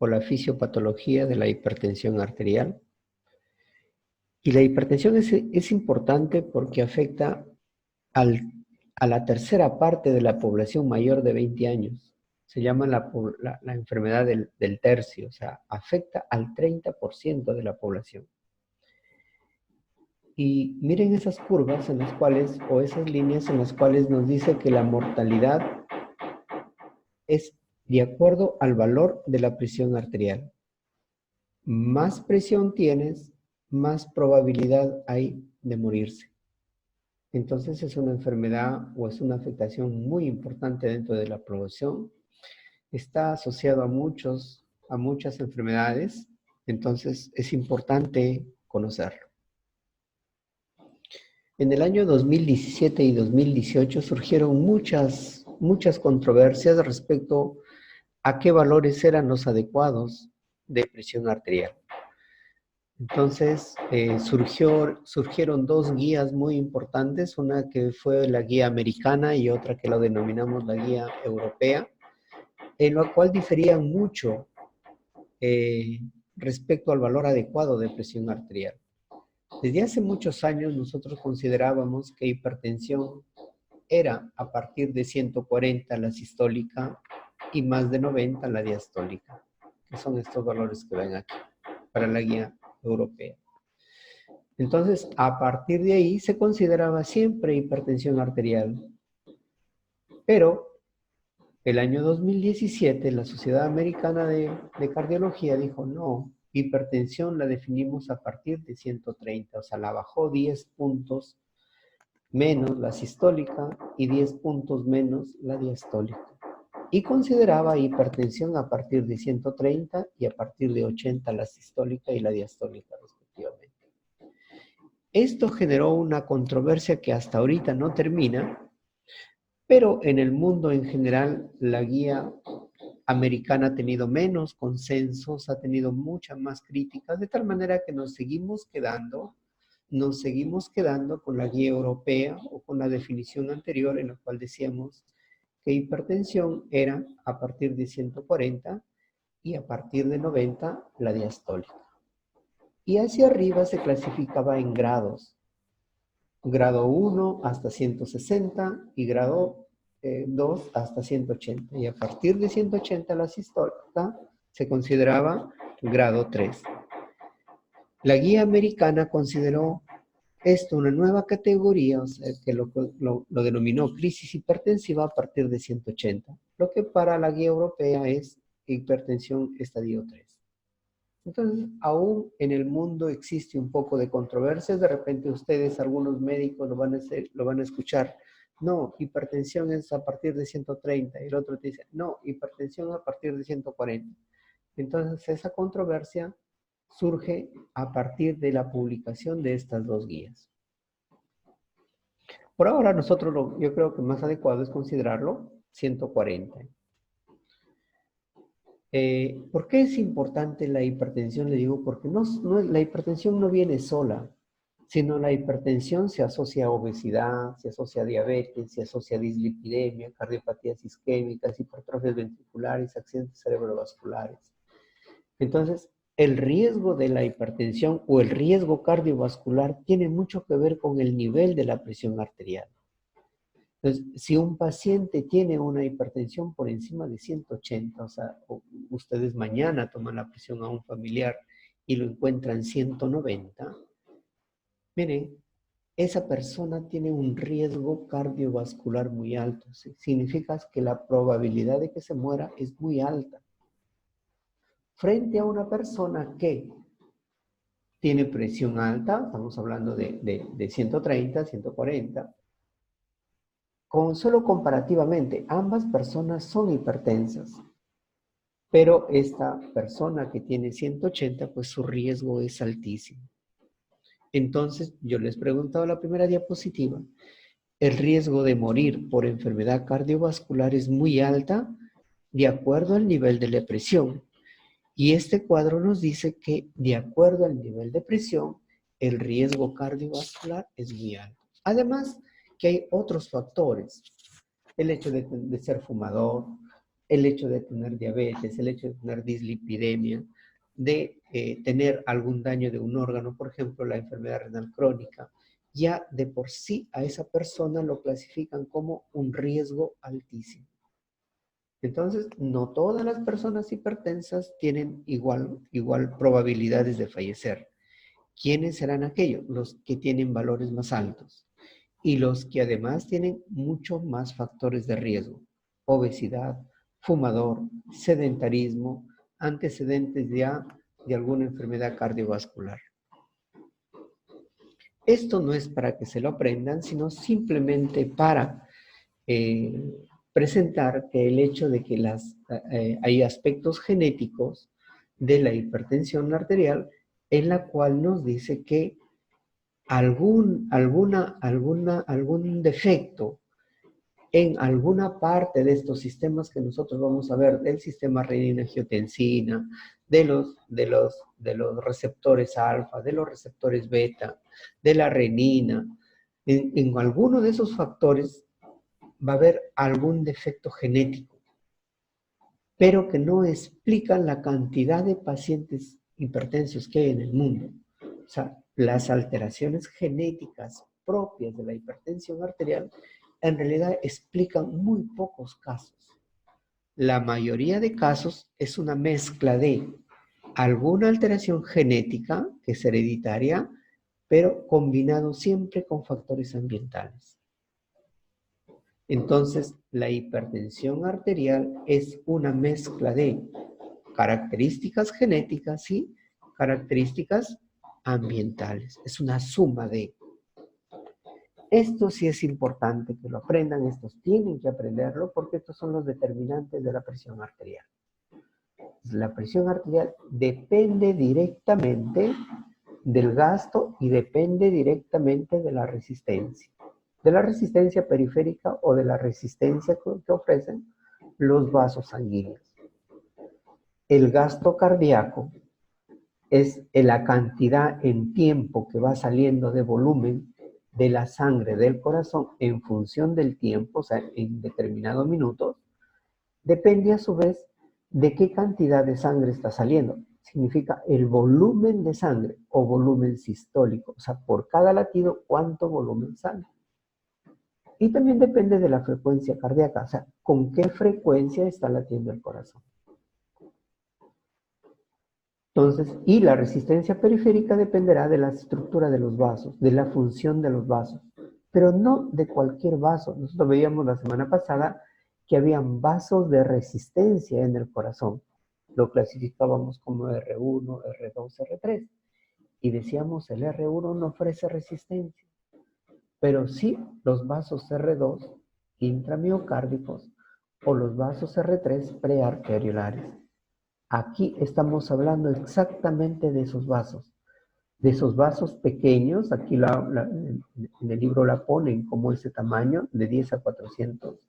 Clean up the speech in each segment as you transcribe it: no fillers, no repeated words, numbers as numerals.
por la fisiopatología de la hipertensión arterial. Y la hipertensión es importante porque afecta a la tercera parte de la población mayor de 20 años. Se llama la enfermedad del tercio, o sea, afecta al 30% de la población. Y miren esas curvas en las cuales, o esas líneas en las cuales nos dice que la mortalidad es de acuerdo al valor de la presión arterial. Más presión tienes, más probabilidad hay de morirse. Entonces es una enfermedad o es una afectación muy importante dentro de la población. Está asociado a muchas enfermedades, entonces es importante conocerlo. En el año 2017 y 2018 surgieron muchas controversias respecto a qué valores eran los adecuados de presión arterial. Entonces surgieron dos guías muy importantes, una que fue la guía americana y otra que lo denominamos la guía europea, en la cual diferían mucho respecto al valor adecuado de presión arterial. Desde hace muchos años nosotros considerábamos que hipertensión era a partir de 140 la sistólica y más de 90 la diastólica, que son estos valores que ven aquí, para la guía europea. Entonces, a partir de ahí se consideraba siempre hipertensión arterial. Pero el año 2017 la Sociedad Americana de Cardiología dijo, no, hipertensión la definimos a partir de 130, o sea, la bajó 10 puntos menos la sistólica y 10 puntos menos la diastólica. Y consideraba hipertensión a partir de 130 y a partir de 80 la sistólica y la diastólica respectivamente. Esto generó una controversia que hasta ahorita no termina, pero en el mundo en general la guía americana ha tenido menos consensos, ha tenido muchas más críticas, de tal manera que nos seguimos quedando con la guía europea o con la definición anterior en la cual decíamos que hipertensión era a partir de 140 y a partir de 90 la diastólica. Y hacia arriba se clasificaba en grados. Grado 1 hasta 160 y grado 2 hasta 180. Y a partir de 180 la sistólica se consideraba grado 3. La guía americana consideró esto una nueva categoría, o sea, que lo denominó crisis hipertensiva a partir de 180, lo que para la guía europea es hipertensión estadio 3. Entonces, aún en el mundo existe un poco de controversias. De repente ustedes, algunos médicos lo van a escuchar. No, hipertensión es a partir de 130. Y el otro te dice, no, hipertensión a partir de 140. Entonces, esa controversia surge a partir de la publicación de estas dos guías. Por ahora, yo creo que más adecuado es considerarlo 140. ¿Por qué es importante la hipertensión? Le digo, porque la hipertensión no viene sola, sino la hipertensión se asocia a obesidad, se asocia a diabetes, se asocia a dislipidemia, cardiopatías isquémicas, hipertrofias ventriculares, accidentes cerebrovasculares. Entonces, el riesgo de la hipertensión o el riesgo cardiovascular tiene mucho que ver con el nivel de la presión arterial. Entonces, si un paciente tiene una hipertensión por encima de 180, o sea, ustedes mañana toman la presión a un familiar y lo encuentran 190, miren, esa persona tiene un riesgo cardiovascular muy alto. Significa que la probabilidad de que se muera es muy alta. Frente a una persona que tiene presión alta, estamos hablando de 130, 140, solo comparativamente, ambas personas son hipertensas, pero esta persona que tiene 180, pues su riesgo es altísimo. Entonces, yo les preguntaba en la primera diapositiva, el riesgo de morir por enfermedad cardiovascular es muy alta de acuerdo al nivel de la presión. Y este cuadro nos dice que de acuerdo al nivel de presión, el riesgo cardiovascular es muy alto. Además, que hay otros factores. El hecho de ser fumador, el hecho de tener diabetes, el hecho de tener dislipidemia, de tener algún daño de un órgano, por ejemplo, la enfermedad renal crónica, ya de por sí a esa persona lo clasifican como un riesgo altísimo. Entonces, no todas las personas hipertensas tienen igual probabilidades de fallecer. ¿Quiénes serán aquellos? Los que tienen valores más altos y los que además tienen mucho más factores de riesgo: obesidad, fumador, sedentarismo, antecedentes ya de alguna enfermedad cardiovascular. Esto no es para que se lo aprendan, sino simplemente para presentar que el hecho de que hay aspectos genéticos de la hipertensión arterial en la cual nos dice que algún defecto en alguna parte de estos sistemas que nosotros vamos a ver, del sistema renina-angiotensina, de los receptores alfa, de los receptores beta, de la renina, en alguno de esos factores va a haber algún defecto genético, pero que no explican la cantidad de pacientes hipertensos que hay en el mundo. O sea, las alteraciones genéticas propias de la hipertensión arterial en realidad explican muy pocos casos. La mayoría de casos es una mezcla de alguna alteración genética, que es hereditaria, pero combinado siempre con factores ambientales. Entonces, la hipertensión arterial es una mezcla de características genéticas y características ambientales. Es una suma de. Esto sí es importante que lo aprendan, estos tienen que aprenderlo porque estos son los determinantes de la presión arterial. La presión arterial depende directamente del gasto y depende directamente de la resistencia periférica o de la resistencia que ofrecen los vasos sanguíneos. El gasto cardíaco es la cantidad en tiempo que va saliendo de volumen de la sangre del corazón en función del tiempo, o sea, en determinados minutos, depende a su vez de qué cantidad de sangre está saliendo. Significa el volumen de sangre o volumen sistólico, o sea, por cada latido, cuánto volumen sale. Y también depende de la frecuencia cardíaca, o sea, con qué frecuencia está latiendo el corazón. Entonces, y la resistencia periférica dependerá de la estructura de los vasos, de la función de los vasos, pero no de cualquier vaso. Nosotros veíamos la semana pasada que habían vasos de resistencia en el corazón. Lo clasificábamos como R1, R2, R3. Y decíamos, el R1 no ofrece resistencia, pero sí los vasos R2 intramiocárdicos o los vasos R3 prearteriolares. Aquí estamos hablando exactamente de esos vasos pequeños. Aquí en el libro la ponen como ese tamaño, de 10 a 400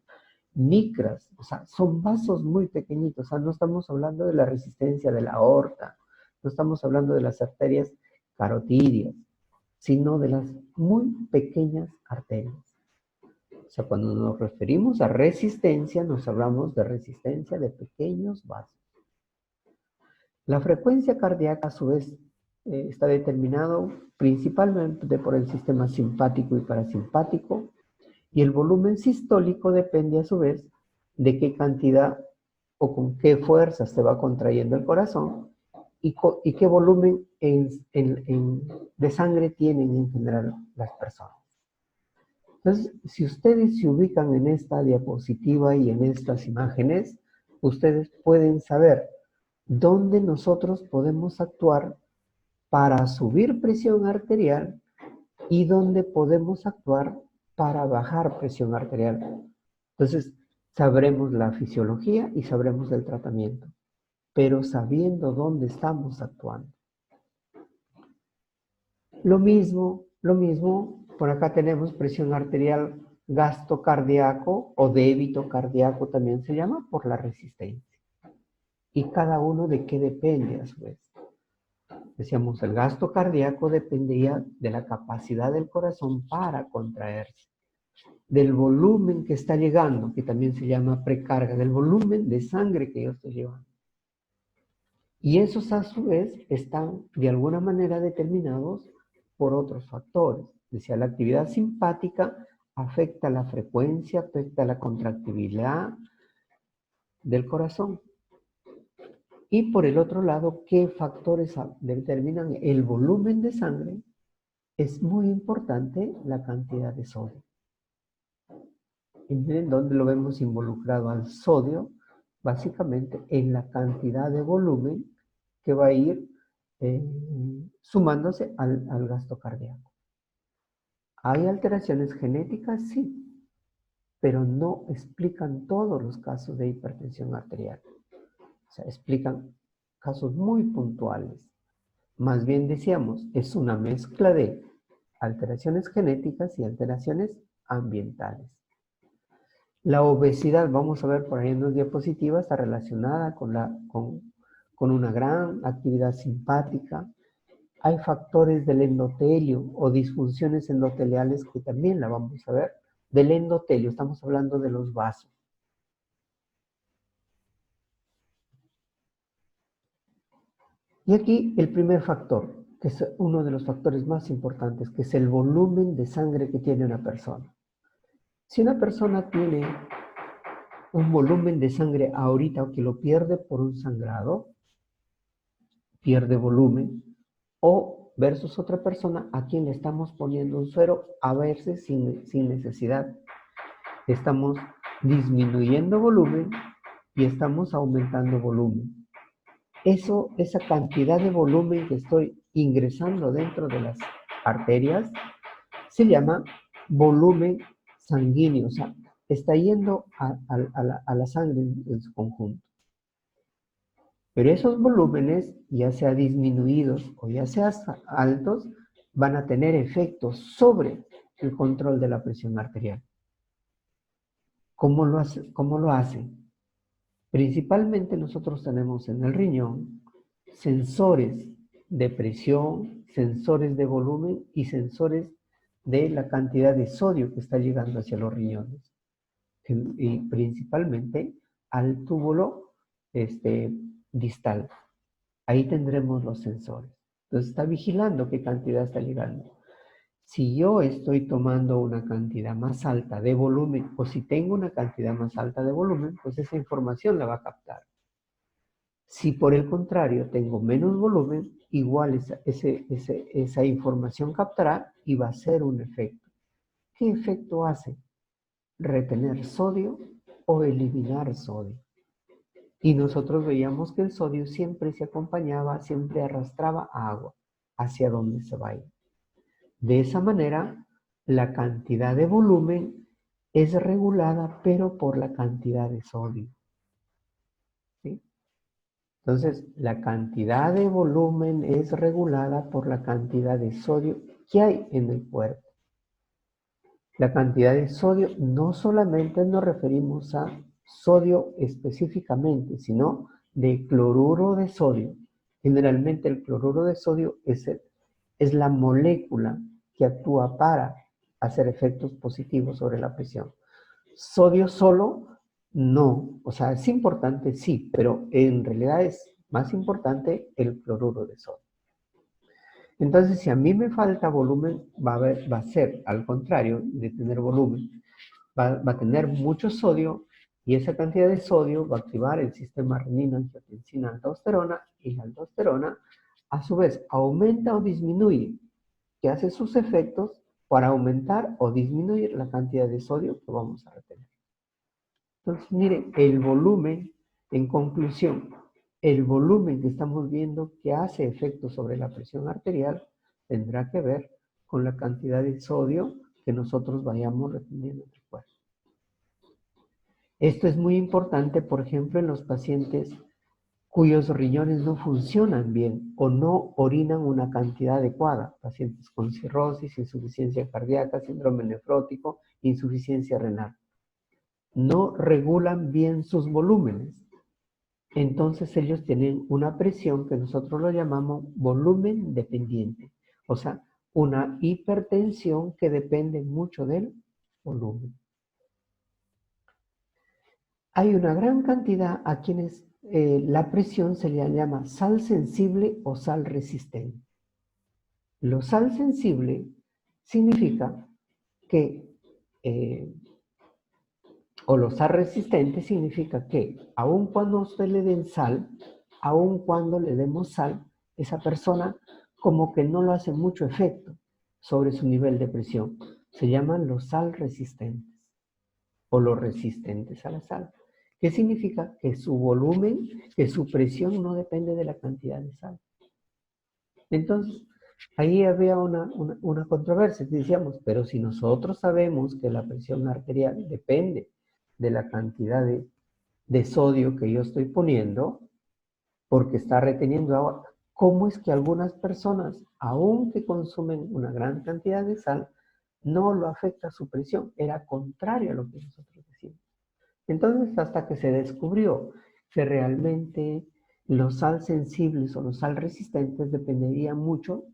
micras. O sea, son vasos muy pequeñitos. O sea, no estamos hablando de la resistencia de la aorta, no estamos hablando de las arterias carotídeas, sino de las muy pequeñas arterias. O sea, cuando nos referimos a resistencia, nos hablamos de resistencia de pequeños vasos. La frecuencia cardíaca, a su vez, está determinado principalmente por el sistema simpático y parasimpático, y el volumen sistólico depende, a su vez, de qué cantidad o con qué fuerza se va contrayendo el corazón y qué volumen de sangre tienen en general las personas. Entonces, si ustedes se ubican en esta diapositiva y en estas imágenes, ustedes pueden saber dónde nosotros podemos actuar para subir presión arterial y dónde podemos actuar para bajar presión arterial. Entonces, sabremos la fisiología y sabremos el tratamiento, pero sabiendo dónde estamos actuando. Lo mismo, por acá tenemos presión arterial, gasto cardíaco o débito cardíaco también se llama, por la resistencia. Y cada uno de qué depende a su vez. Decíamos, el gasto cardíaco dependía de la capacidad del corazón para contraerse. del volumen que está llegando, que también se llama precarga, del volumen de sangre que yo estoy llevando. Y esos a su vez están de alguna manera determinados por otros factores. Decía, la actividad simpática afecta la frecuencia, afecta la contractibilidad del corazón. Y por el otro lado, ¿qué factores determinan el volumen de sangre? Es muy importante la cantidad de sodio. Y miren dónde lo vemos involucrado al sodio, básicamente en la cantidad de volumen que va a ir sumándose al gasto cardíaco. ¿Hay alteraciones genéticas? Sí, pero no explican todos los casos de hipertensión arterial. O sea, explican casos muy puntuales. Más bien decíamos, es una mezcla de alteraciones genéticas y alteraciones ambientales. La obesidad, vamos a ver por ahí en las diapositivas, está relacionada con una gran actividad simpática. Hay factores del endotelio o disfunciones endoteliales que también la vamos a ver. Del endotelio, estamos hablando de los vasos. Y aquí el primer factor, que es uno de los factores más importantes, que es el volumen de sangre que tiene una persona. Si una persona tiene un volumen de sangre ahorita o que lo pierde por un sangrado, pierde volumen, o versus otra persona a quien le estamos poniendo un suero a veces sin necesidad. Estamos disminuyendo volumen y estamos aumentando volumen. Esa cantidad de volumen que estoy ingresando dentro de las arterias se llama volumen sanguíneo, o sea, está yendo a la sangre en su conjunto. Pero esos volúmenes, ya sea disminuidos o ya sea altos, van a tener efectos sobre el control de la presión arterial. ¿Cómo lo hacen? Principalmente nosotros tenemos en el riñón sensores de presión, sensores de volumen y sensores de la cantidad de sodio que está llegando hacia los riñones. Y principalmente al túbulo distal. Ahí tendremos los sensores. Entonces está vigilando qué cantidad está llegando. Si yo estoy tomando una cantidad más alta de volumen o si tengo una cantidad más alta de volumen, pues esa información la va a captar. Si por el contrario tengo menos volumen, igual esa información captará y va a ser un efecto. ¿Qué efecto hace? Retener sodio o eliminar sodio. Y nosotros veíamos que el sodio siempre se acompañaba, siempre arrastraba agua hacia donde se va a ir. De esa manera, la cantidad de volumen es regulada, pero por la cantidad de sodio. ¿Sí? Entonces, la cantidad de volumen es regulada por la cantidad de sodio que hay en el cuerpo. La cantidad de sodio no solamente nos referimos a sodio específicamente, sino de cloruro de sodio. Generalmente el cloruro de sodio es la molécula que actúa para hacer efectos positivos sobre la presión. Sodio solo, no. O sea, es importante, sí, pero en realidad es más importante el cloruro de sodio. Entonces, si a mí me falta volumen, va a ser al contrario de tener volumen. Va a tener mucho sodio y esa cantidad de sodio va a activar el sistema renina-angiotensina-aldosterona y la aldosterona a su vez aumenta o disminuye, que hace sus efectos para aumentar o disminuir la cantidad de sodio que vamos a retener. Entonces, miren, el volumen, en conclusión, el volumen que estamos viendo que hace efecto sobre la presión arterial tendrá que ver con la cantidad de sodio que nosotros vayamos reteniendo en el cuerpo. Esto es muy importante, por ejemplo, en los pacientes cuyos riñones no funcionan bien o no orinan una cantidad adecuada. Pacientes con cirrosis, insuficiencia cardíaca, síndrome nefrótico, insuficiencia renal. No regulan bien sus volúmenes. Entonces ellos tienen una presión que nosotros lo llamamos volumen dependiente. O sea, una hipertensión que depende mucho del volumen. Hay una gran cantidad a quienes la presión se le llama sal sensible o sal resistente. Lo sal sensible significa que, o lo sal resistente significa que aun cuando usted le den sal, aun cuando le demos sal, esa persona como que no lo hace mucho efecto sobre su nivel de presión. Se llaman los sal resistentes o los resistentes a la sal. ¿Qué significa? Que su volumen, que su presión no depende de la cantidad de sal. Entonces, ahí había una controversia. Decíamos, pero si nosotros sabemos que la presión arterial depende de la cantidad de sodio que yo estoy poniendo, porque está reteniendo agua, ¿cómo es que algunas personas, aunque consumen una gran cantidad de sal, no lo afecta su presión? Era contrario a lo que nosotros decimos. Entonces, hasta que se descubrió que realmente los sal sensibles o los sal resistentes dependía mucho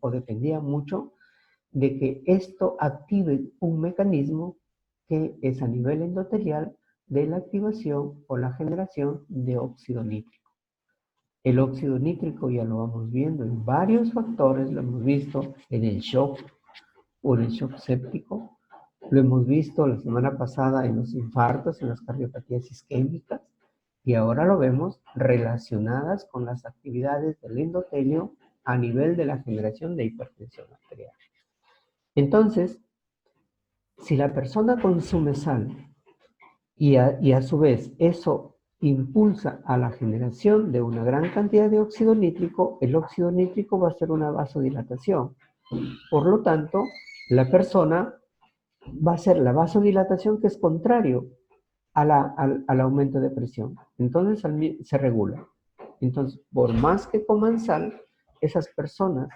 de que esto active un mecanismo que es a nivel endotelial de la activación o la generación de óxido nítrico. El óxido nítrico ya lo vamos viendo en varios factores, lo hemos visto en el shock o en el shock séptico, lo hemos visto la semana pasada en los infartos, en las cardiopatías isquémicas, y ahora lo vemos relacionadas con las actividades del endotelio a nivel de la generación de hipertensión arterial. Entonces, si la persona consume sal y a su vez eso impulsa a la generación de una gran cantidad de óxido nítrico, el óxido nítrico va a ser una vasodilatación. Por lo tanto, la persona va a ser la vasodilatación que es contrario al aumento de presión. Entonces se regula. Entonces, por más que coman sal, esas personas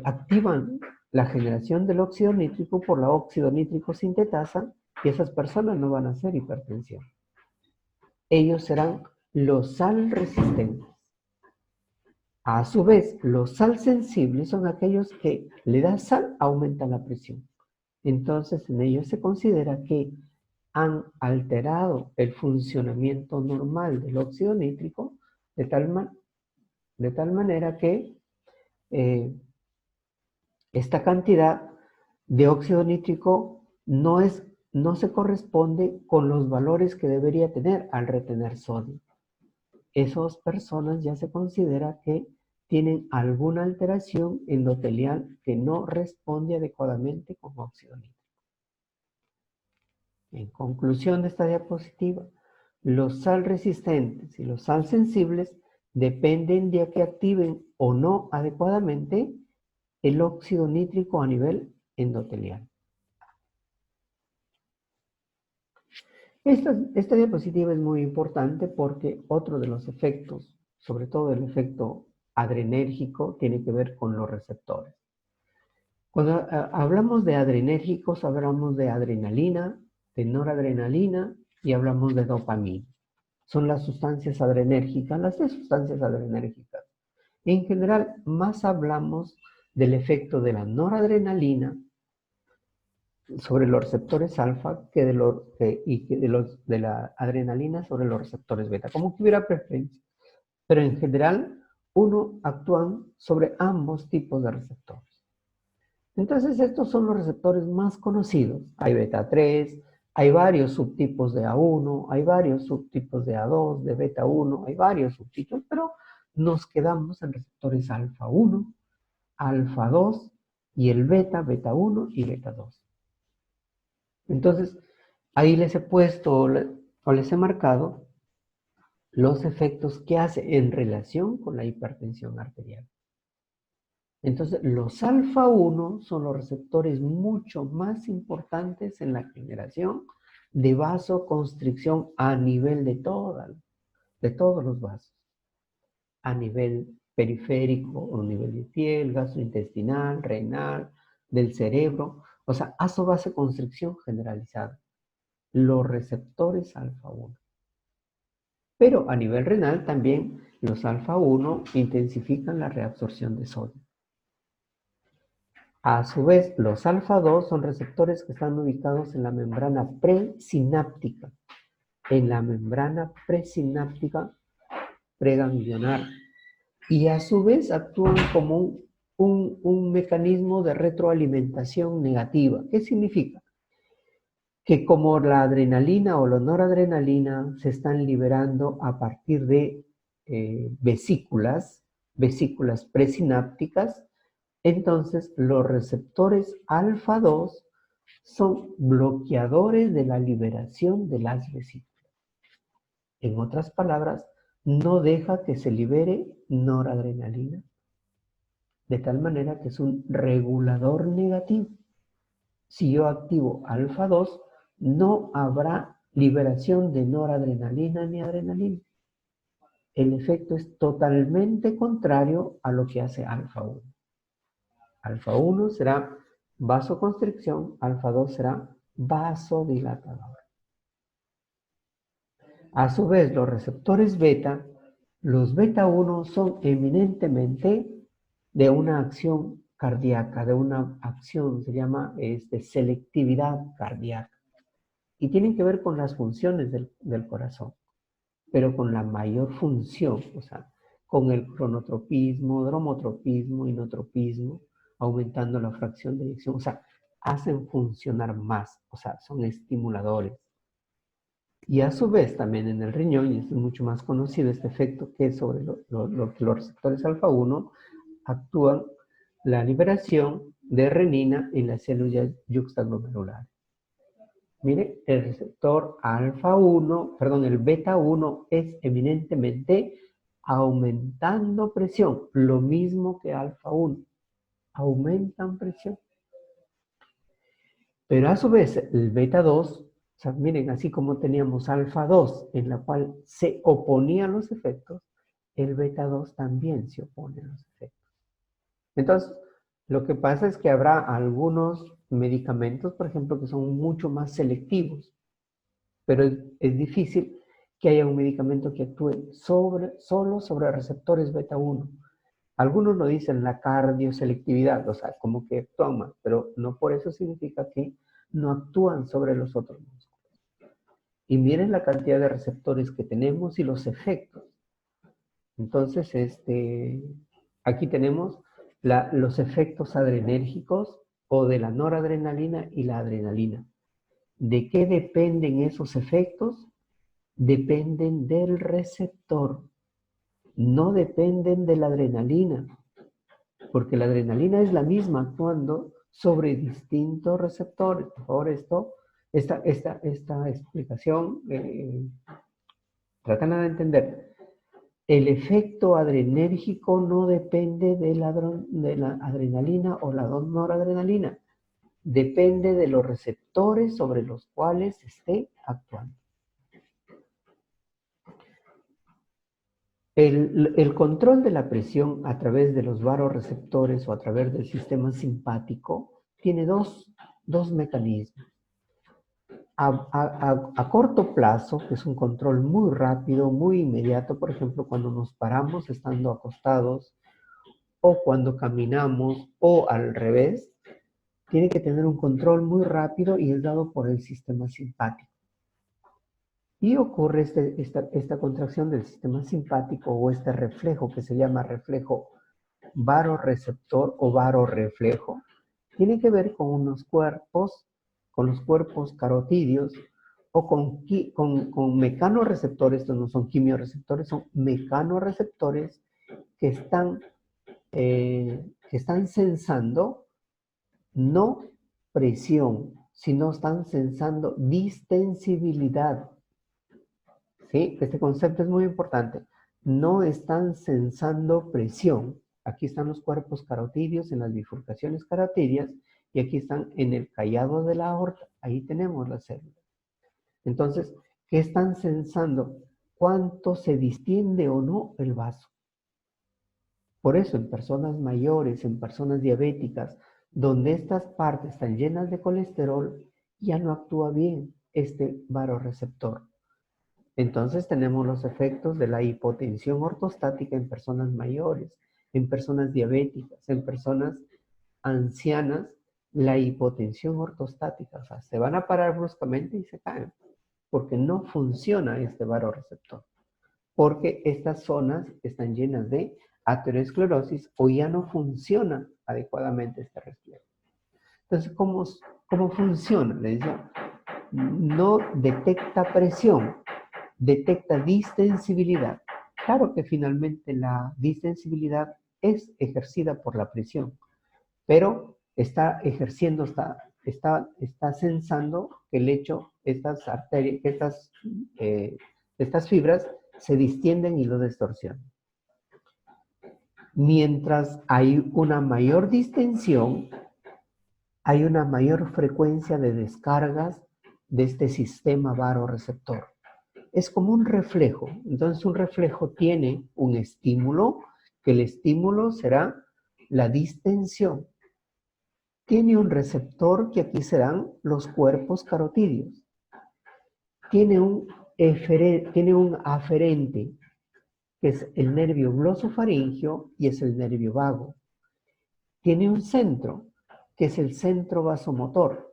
activan la generación del óxido nítrico por la óxido nítrico sintetasa y esas personas no van a hacer hipertensión. Ellos serán los sal resistentes. A su vez, los sal sensibles son aquellos que le da sal, aumentan la presión. Entonces, en ellos se considera que han alterado el funcionamiento normal del óxido nítrico de tal manera que esta cantidad de óxido nítrico no se corresponde con los valores que debería tener al retener sodio. Esas personas ya se considera que tienen alguna alteración endotelial que no responde adecuadamente con óxido nítrico. En conclusión de esta diapositiva, los sal resistentes y los sal sensibles dependen de que activen o no adecuadamente el óxido nítrico a nivel endotelial. Esta diapositiva es muy importante porque otro de los efectos, sobre todo el efecto adrenérgico, tiene que ver con los receptores. Cuando hablamos de adrenérgicos, hablamos de adrenalina, de noradrenalina y hablamos de dopamina. Son las sustancias adrenérgicas, las 3 sustancias adrenérgicas. En general, más hablamos del efecto de la noradrenalina sobre los receptores alfa que de la adrenalina sobre los receptores beta, como que hubiera preferencia. Pero en general, uno actúan sobre ambos tipos de receptores. Entonces, estos son los receptores más conocidos. Hay beta 3, hay varios subtipos de A1, hay varios subtipos de A2, de beta 1, hay varios subtipos, pero nos quedamos en receptores alfa 1, alfa 2 y el beta, beta 1 y beta 2. Entonces, ahí les he puesto o les he marcado los efectos que hace en relación con la hipertensión arterial. Entonces, los alfa 1 son los receptores mucho más importantes en la generación de vasoconstricción a nivel de todos los vasos. A nivel periférico, o a nivel de piel, gastrointestinal, renal, del cerebro. O sea, vasoconstricción generalizada. Los receptores alfa 1. Pero a nivel renal también los alfa 1 intensifican la reabsorción de sodio. A su vez, los alfa 2 son receptores que están ubicados en la membrana presináptica. En la membrana presináptica preganglionar. Y a su vez actúan como un mecanismo de retroalimentación negativa. ¿Qué significa? Que como la adrenalina o la noradrenalina se están liberando a partir de vesículas presinápticas, entonces los receptores alfa 2 son bloqueadores de la liberación de las vesículas. En otras palabras, no deja que se libere noradrenalina, de tal manera que es un regulador negativo. Si yo activo alfa 2, no habrá liberación de noradrenalina ni adrenalina. El efecto es totalmente contrario a lo que hace alfa 1. Alfa 1 será vasoconstricción, alfa 2 será vasodilatador. A su vez, los receptores beta, los beta 1 son eminentemente de una acción cardíaca, de una acción, se llama selectividad cardíaca. Y tienen que ver con las funciones del corazón, pero con la mayor función, o sea, con el cronotropismo, dromotropismo, inotropismo, aumentando la fracción de eyección, o sea, hacen funcionar más, o sea, son estimuladores. Y a su vez también en el riñón, y es mucho más conocido este efecto que sobre los receptores alfa 1, actúan la liberación de renina en las células yuxtaglomerulares. Mire, el receptor alfa 1, perdón, el beta 1 es eminentemente aumentando presión, lo mismo que alfa 1, aumentan presión. Pero a su vez el beta 2, o sea, miren, así como teníamos alfa 2 en la cual se oponía a los efectos, el beta 2 también se opone a los efectos. Entonces, lo que pasa es que habrá algunos medicamentos, por ejemplo, que son mucho más selectivos, pero es difícil que haya un medicamento que actúe solo sobre receptores beta 1. Algunos lo dicen la cardioselectividad, o sea, como que actúan, pero no por eso significa que no actúan sobre los otros músculos. Y miren la cantidad de receptores que tenemos y los efectos. Entonces, aquí tenemos los efectos adrenérgicos o de la noradrenalina y la adrenalina. ¿De qué dependen esos efectos? Dependen del receptor, no dependen de la adrenalina, porque la adrenalina es la misma actuando sobre distintos receptores. Por favor, esta explicación, tratan de entender. El efecto adrenérgico no depende de la adrenalina o la noradrenalina, depende de los receptores sobre los cuales esté actuando. El control de la presión a través de los vasoreceptores o a través del sistema simpático tiene dos mecanismos. A corto plazo, que es un control muy rápido, muy inmediato, por ejemplo, cuando nos paramos estando acostados o cuando caminamos o al revés, tiene que tener un control muy rápido y es dado por el sistema simpático. Y ocurre esta contracción del sistema simpático o este reflejo que se llama reflejo vasoreceptor o varoreflejo. Tiene que ver con los cuerpos carotídeos o con mecanorreceptores. Estos no son quimioreceptores, son mecanorreceptores que están sensando no presión, sino están sensando distensibilidad. ¿Sí? Este concepto es muy importante. No están sensando presión. Aquí están los cuerpos carotídeos en las bifurcaciones carotídeas y aquí están en el callado de la aorta. Ahí tenemos las células. Entonces, ¿qué están sensando? ¿Cuánto se distiende o no el vaso? Por eso, en personas mayores, en personas diabéticas, donde estas partes están llenas de colesterol, ya no actúa bien este vasoreceptor. Entonces tenemos los efectos de la hipotensión ortostática en personas mayores, en personas diabéticas, en personas ancianas la hipotensión ortostática, o sea, se van a parar bruscamente y se caen, porque no funciona este varoreceptor, porque estas zonas están llenas de aterosclerosis o ya no funciona adecuadamente este reflejo. Entonces, ¿cómo funciona? Le decía, no detecta presión, detecta distensibilidad. Claro que finalmente la distensibilidad es ejercida por la presión, pero está ejerciendo, está sensando que el hecho, estas arterias, estas fibras se distienden y lo distorsionan. Mientras hay una mayor distensión, hay una mayor frecuencia de descargas de este sistema varoreceptor. Es como un reflejo. Entonces un reflejo tiene un estímulo, que el estímulo será la distensión. Tiene un receptor, que aquí serán los cuerpos carotídeos. Tiene un aferente, que es el nervio glosofaringeo y es el nervio vago. Tiene un centro, que es el centro vasomotor,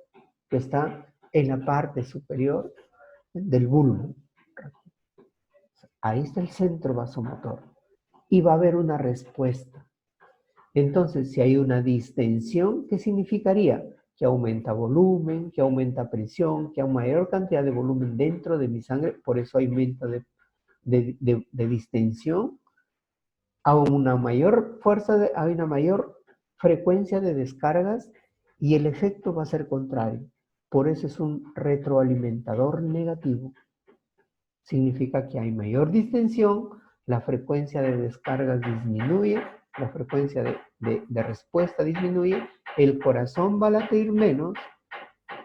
que está en la parte superior del bulbo. Ahí está el centro vasomotor. Y va a haber una respuesta. Entonces, si hay una distensión, ¿qué significaría? Que aumenta volumen, que aumenta presión, que hay mayor cantidad de volumen dentro de mi sangre, por eso aumenta de distensión, a una mayor fuerza, hay una mayor frecuencia de descargas y el efecto va a ser contrario. Por eso es un retroalimentador negativo. Significa que hay mayor distensión, la frecuencia de descargas disminuye, la frecuencia de respuesta disminuye, el corazón va a latir menos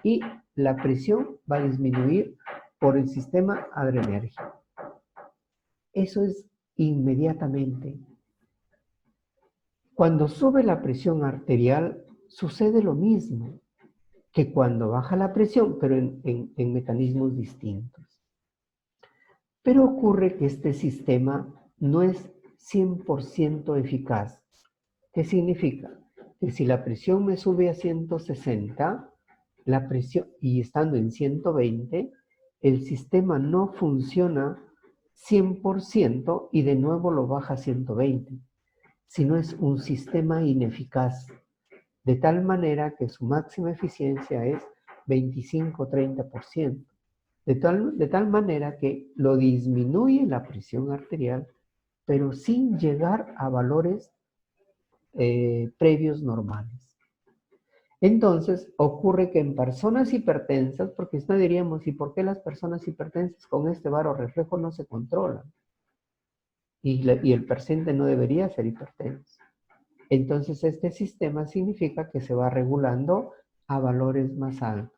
y la presión va a disminuir por el sistema adrenérgico. Eso es inmediatamente. Cuando sube la presión arterial, sucede lo mismo que cuando baja la presión, pero en mecanismos distintos. Pero ocurre que este sistema no es 100% eficaz. ¿Qué significa? Que si la presión me sube a 160, la presión, y estando en 120, el sistema no funciona 100% y de nuevo lo baja a 120, sino es un sistema ineficaz, de tal manera que su máxima eficiencia es 25-30%. De tal manera que lo disminuye la presión arterial, pero sin llegar a valores previos normales. Entonces, ocurre que en personas hipertensas, porque no diríamos, ¿y por qué las personas hipertensas con este varoreflejo no se controlan? Y el paciente no debería ser hipertenso. Entonces, este sistema significa que se va regulando a valores más altos.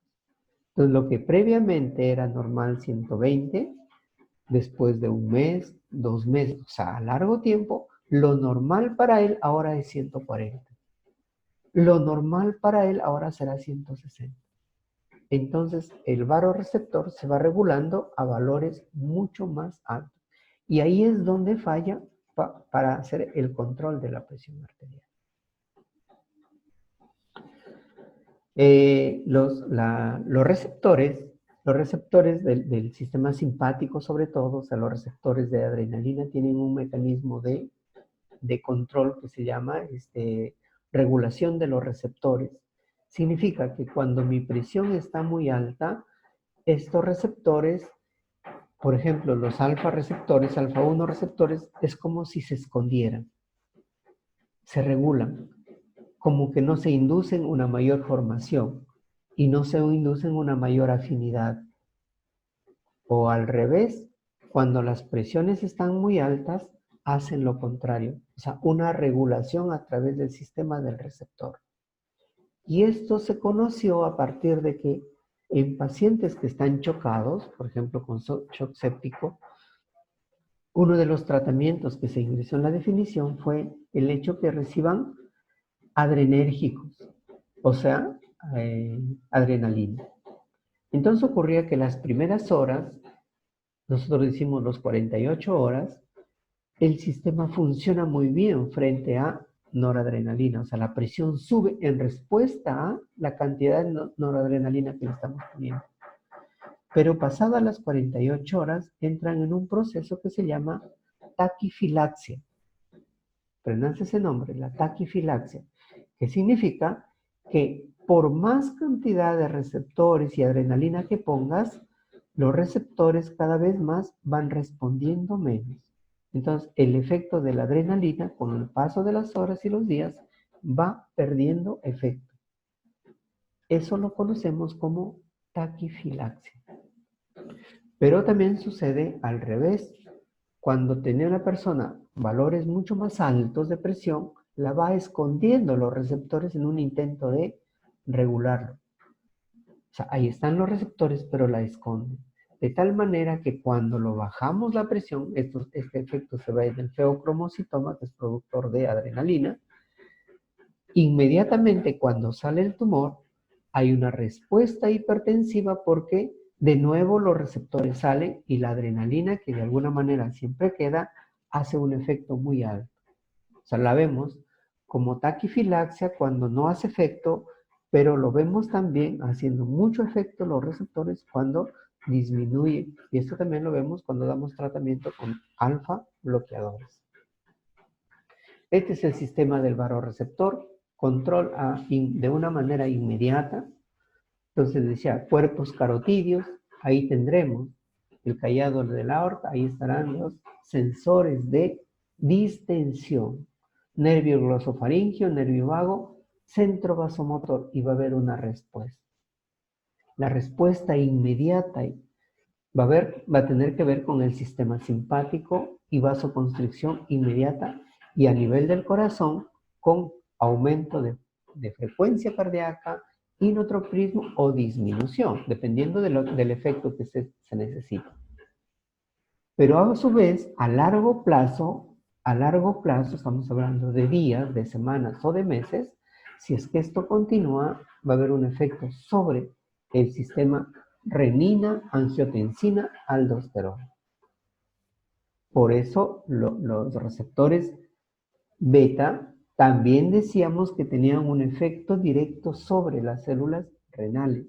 Entonces, lo que previamente era normal 120, después de un mes, 2 meses, o sea, a largo tiempo, lo normal para él ahora es 140. Lo normal para él ahora será 160. Entonces, el varoreceptor se va regulando a valores mucho más altos. Y ahí es donde falla para hacer el control de la presión arterial. Los receptores del sistema simpático, sobre todo, o sea, los receptores de adrenalina, tienen un mecanismo de control que se llama regulación de los receptores. Significa que cuando mi presión está muy alta, estos receptores, por ejemplo, los alfa receptores, alfa 1 receptores, es como si se escondieran. Se regulan, como que no se inducen una mayor formación y no se inducen una mayor afinidad. O al revés, cuando las presiones están muy altas, hacen lo contrario, o sea, una regulación a través del sistema del receptor. Y esto se conoció a partir de que en pacientes que están chocados, por ejemplo con shock séptico, uno de los tratamientos que se ingresó en la definición fue el hecho que reciban adrenérgicos, o sea, adrenalina. Entonces ocurría que las primeras horas, nosotros decimos los 48 horas, el sistema funciona muy bien frente a noradrenalina, o sea, la presión sube en respuesta a la cantidad de noradrenalina que le estamos poniendo. Pero pasadas las 48 horas entran en un proceso que se llama taquifilaxia. Prendanse ese nombre, la taquifilaxia, que significa que por más cantidad de receptores y adrenalina que pongas, los receptores cada vez más van respondiendo menos. Entonces, el efecto de la adrenalina, con el paso de las horas y los días, va perdiendo efecto. Eso lo conocemos como taquifilaxia. Pero también sucede al revés. Cuando tiene una persona valores mucho más altos de presión, la va escondiendo los receptores en un intento de regularlo. O sea, ahí están los receptores, pero la esconden. De tal manera que cuando lo bajamos la presión, este efecto se va en el feocromocitoma, que es productor de adrenalina. Inmediatamente cuando sale el tumor, hay una respuesta hipertensiva porque de nuevo los receptores salen y la adrenalina, que de alguna manera siempre queda, hace un efecto muy alto. O sea, la vemos como taquifilaxia cuando no hace efecto, pero lo vemos también haciendo mucho efecto los receptores cuando disminuye. Y esto también lo vemos cuando damos tratamiento con alfa bloqueadores. Este es el sistema del vasoreceptor, control de una manera inmediata. Entonces decía, cuerpos carotídeos, ahí tendremos el callado de la aorta, ahí estarán los sensores de distensión, nervio glosofaringeo, nervio vago, centro vasomotor, y va a haber una respuesta. La respuesta inmediata va a tener que ver con el sistema simpático y vasoconstricción inmediata, y a nivel del corazón con aumento de frecuencia cardíaca, inotropismo o disminución, dependiendo del efecto que se necesita. Pero a su vez, a largo plazo, estamos hablando de días, de semanas o de meses, si es que esto continúa, va a haber un efecto sobre el sistema renina, angiotensina, aldosterona. Por eso los receptores beta también decíamos que tenían un efecto directo sobre las células renales.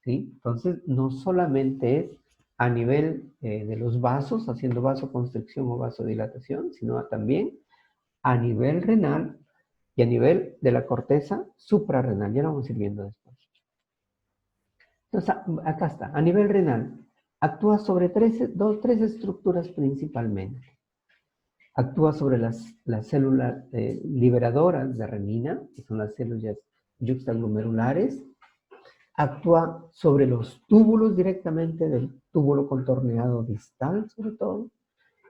¿Sí? Entonces, no solamente es a nivel de los vasos, haciendo vasoconstricción o vasodilatación, sino también a nivel renal y a nivel de la corteza suprarrenal. Ya lo vamos a ir viendo después. Entonces, acá está. A nivel renal, actúa sobre tres estructuras principalmente. Actúa sobre las células liberadoras de renina, que son las células yuxtaglomerulares. Actúa sobre los túbulos directamente, del túbulo contorneado distal sobre todo,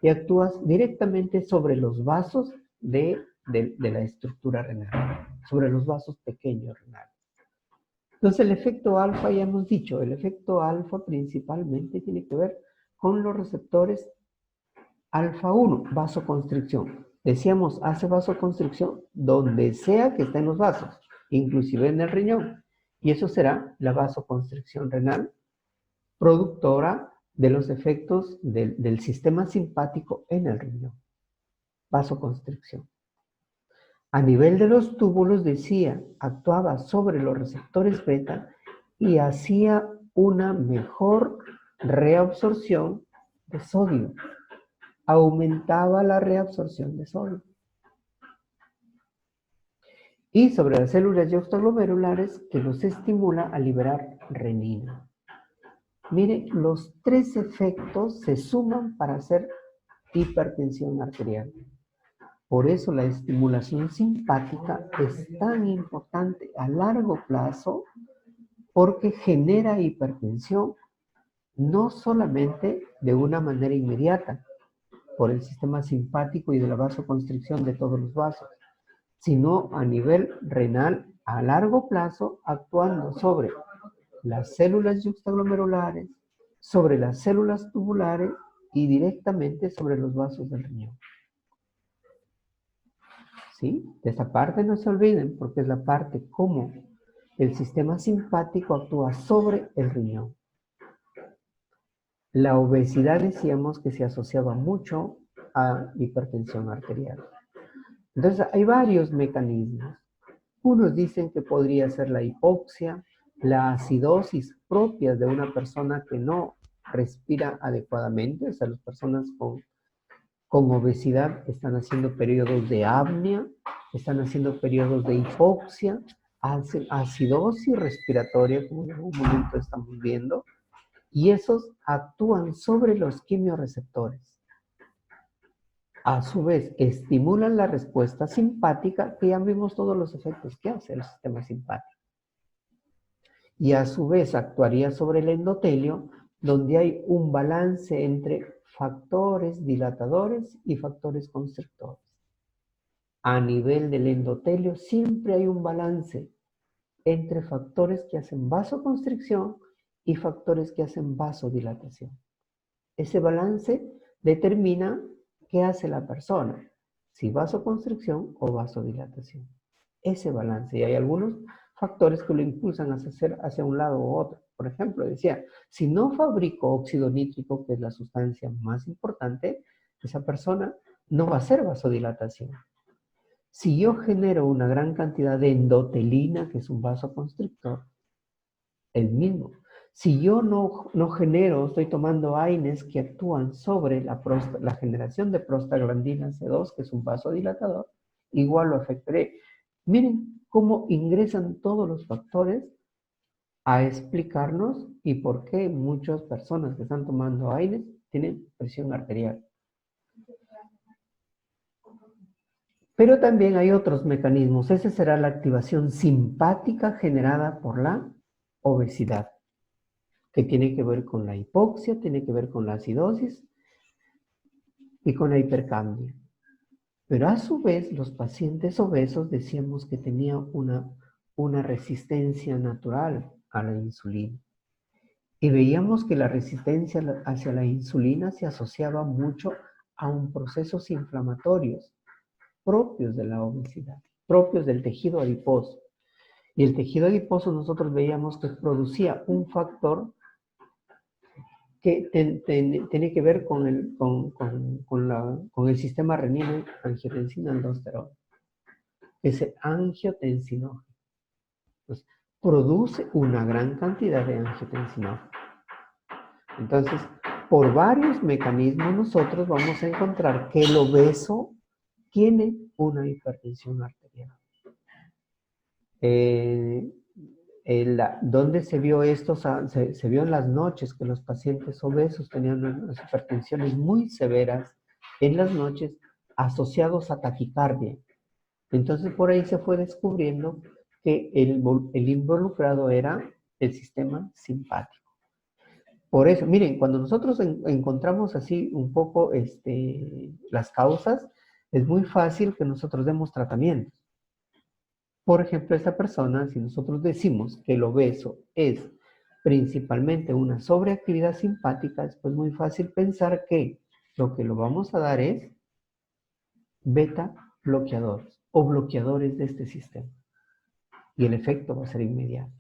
y actúa directamente sobre los vasos de la estructura renal, sobre los vasos pequeños renales. Entonces el efecto alfa, ya hemos dicho, el efecto alfa principalmente tiene que ver con los receptores alfa 1, vasoconstricción. Decíamos, hace vasoconstricción donde sea que estén los vasos, inclusive en el riñón. Y eso será la vasoconstricción renal, productora de los efectos del sistema simpático en el riñón. Vasoconstricción. A nivel de los túbulos, decía, actuaba sobre los receptores beta y hacía una mejor reabsorción de sodio. Aumentaba la reabsorción de sodio. Y sobre las células yuxtaglomerulares, que los estimula a liberar renina. Mire, los tres efectos se suman para hacer hipertensión arterial. Por eso la estimulación simpática es tan importante a largo plazo, porque genera hipertensión no solamente de una manera inmediata, por el sistema simpático y de la vasoconstricción de todos los vasos, sino a nivel renal a largo plazo, actuando sobre las células yuxtaglomerulares, sobre las células tubulares y directamente sobre los vasos del riñón. ¿Sí? De esta parte no se olviden, porque es la parte como el sistema simpático actúa sobre el riñón. La obesidad decíamos que se asociaba mucho a hipertensión arterial. Entonces, hay varios mecanismos. Unos dicen que podría ser la hipoxia, la acidosis propias de una persona que no respira adecuadamente, o sea, las personas con obesidad están haciendo periodos de apnea, están haciendo periodos de hipoxia, acidosis respiratoria, como en algún momento estamos viendo, y esos actúan sobre los quimioreceptores. A su vez, estimulan la respuesta simpática, que ya vimos todos los efectos que hace el sistema simpático. Y a su vez actuaría sobre el endotelio, donde hay un balance entre factores dilatadores y factores constrictores. A nivel del endotelio siempre hay un balance entre factores que hacen vasoconstricción y factores que hacen vasodilatación. Ese balance determina qué hace la persona, si vasoconstricción o vasodilatación. Ese balance, y hay algunos factores que lo impulsan hacia un lado u otro. Por ejemplo, decía, si no fabrico óxido nítrico, que es la sustancia más importante, esa persona no va a hacer vasodilatación. Si yo genero una gran cantidad de endotelina, que es un vasoconstrictor, el mismo. Si yo no genero, estoy tomando AINES que actúan sobre la generación de prostaglandina C2, que es un vasodilatador, igual lo afectaré. Miren cómo ingresan todos los factores a explicarnos y por qué muchas personas que están tomando AINES tienen presión arterial. Pero también hay otros mecanismos. Esa será la activación simpática generada por la obesidad, que tiene que ver con la hipoxia, tiene que ver con la acidosis y con la hipercambia. Pero a su vez, los pacientes obesos decíamos que tenían una resistencia natural a la insulina. Y veíamos que la resistencia hacia la insulina se asociaba mucho a un procesos inflamatorios propios de la obesidad, propios del tejido adiposo. Y el tejido adiposo nosotros veíamos que producía un factor que tiene que ver con el sistema renina-angiotensina-aldosterona, ese angiotensinógeno. Entonces, produce una gran cantidad de angiotensinógeno. Entonces, por varios mecanismos nosotros vamos a encontrar que el obeso tiene una hipertensión arterial. ¿Dónde se vio esto? Se vio en las noches que los pacientes obesos tenían unas hipertensiones muy severas en las noches asociados a taquicardia. Entonces por ahí se fue descubriendo que el involucrado era el sistema simpático. Por eso, miren, cuando nosotros encontramos así un poco las causas, es muy fácil que nosotros demos tratamientos. Por ejemplo, esta persona, si nosotros decimos que el obeso es principalmente una sobreactividad simpática, es pues muy fácil pensar que lo que lo vamos a dar es beta bloqueadores o bloqueadores de este sistema. Y el efecto va a ser inmediato.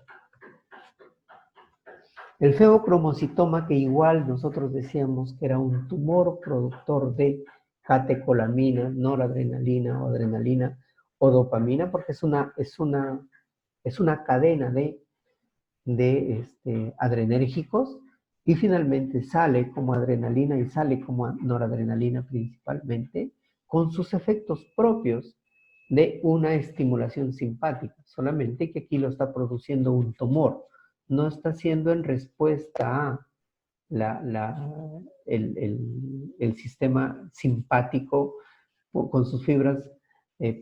El feocromocitoma, que igual nosotros decíamos que era un tumor productor de catecolamina, noradrenalina o adrenalina o dopamina, porque es una cadena de adrenérgicos, y finalmente sale como adrenalina y sale como noradrenalina principalmente, con sus efectos propios de una estimulación simpática, solamente que aquí lo está produciendo un tumor, no está siendo en respuesta a el sistema simpático con sus fibras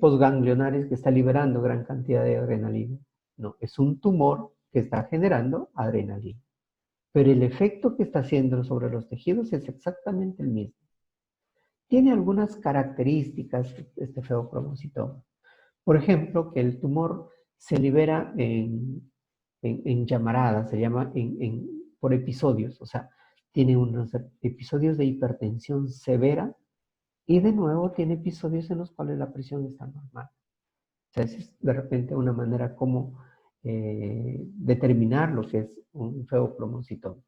postganglionares que está liberando gran cantidad de adrenalina. No, es un tumor que está generando adrenalina. Pero el efecto que está haciendo sobre los tejidos es exactamente el mismo. Tiene algunas características este feocromocitoma. Por ejemplo, que el tumor se libera en llamaradas, se llama por episodios, o sea, tiene unos episodios de hipertensión severa y de nuevo tiene episodios en los cuales la presión está normal. O sea, es de repente una manera como determinar lo que es un feocromocitoma.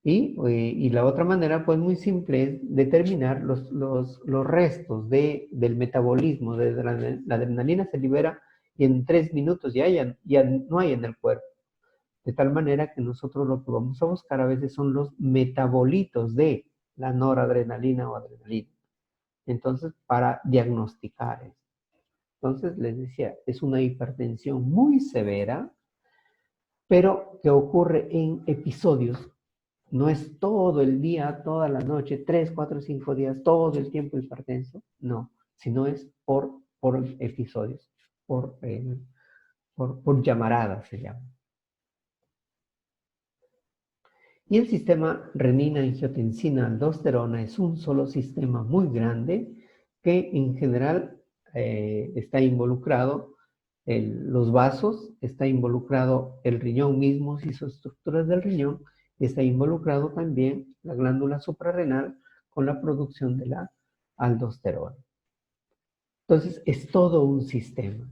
Y la otra manera, pues muy simple, es determinar los restos del metabolismo. La adrenalina se libera y en 3 minutos ya no hay en el cuerpo. De tal manera que nosotros lo que vamos a buscar a veces son los metabolitos de la noradrenalina o adrenalina. Entonces, para diagnosticar esto. Entonces, les decía, es una hipertensión muy severa, pero que ocurre en episodios. No es todo el día, toda la noche, 3, 4, 5 días, todo el tiempo hipertenso. No, sino es por episodios, por llamaradas se llama. Y el sistema renina-angiotensina-aldosterona es un solo sistema muy grande que en general está involucrado los vasos, está involucrado el riñón mismo, y sus estructuras del riñón, está involucrado también la glándula suprarrenal con la producción de la aldosterona. Entonces es todo un sistema.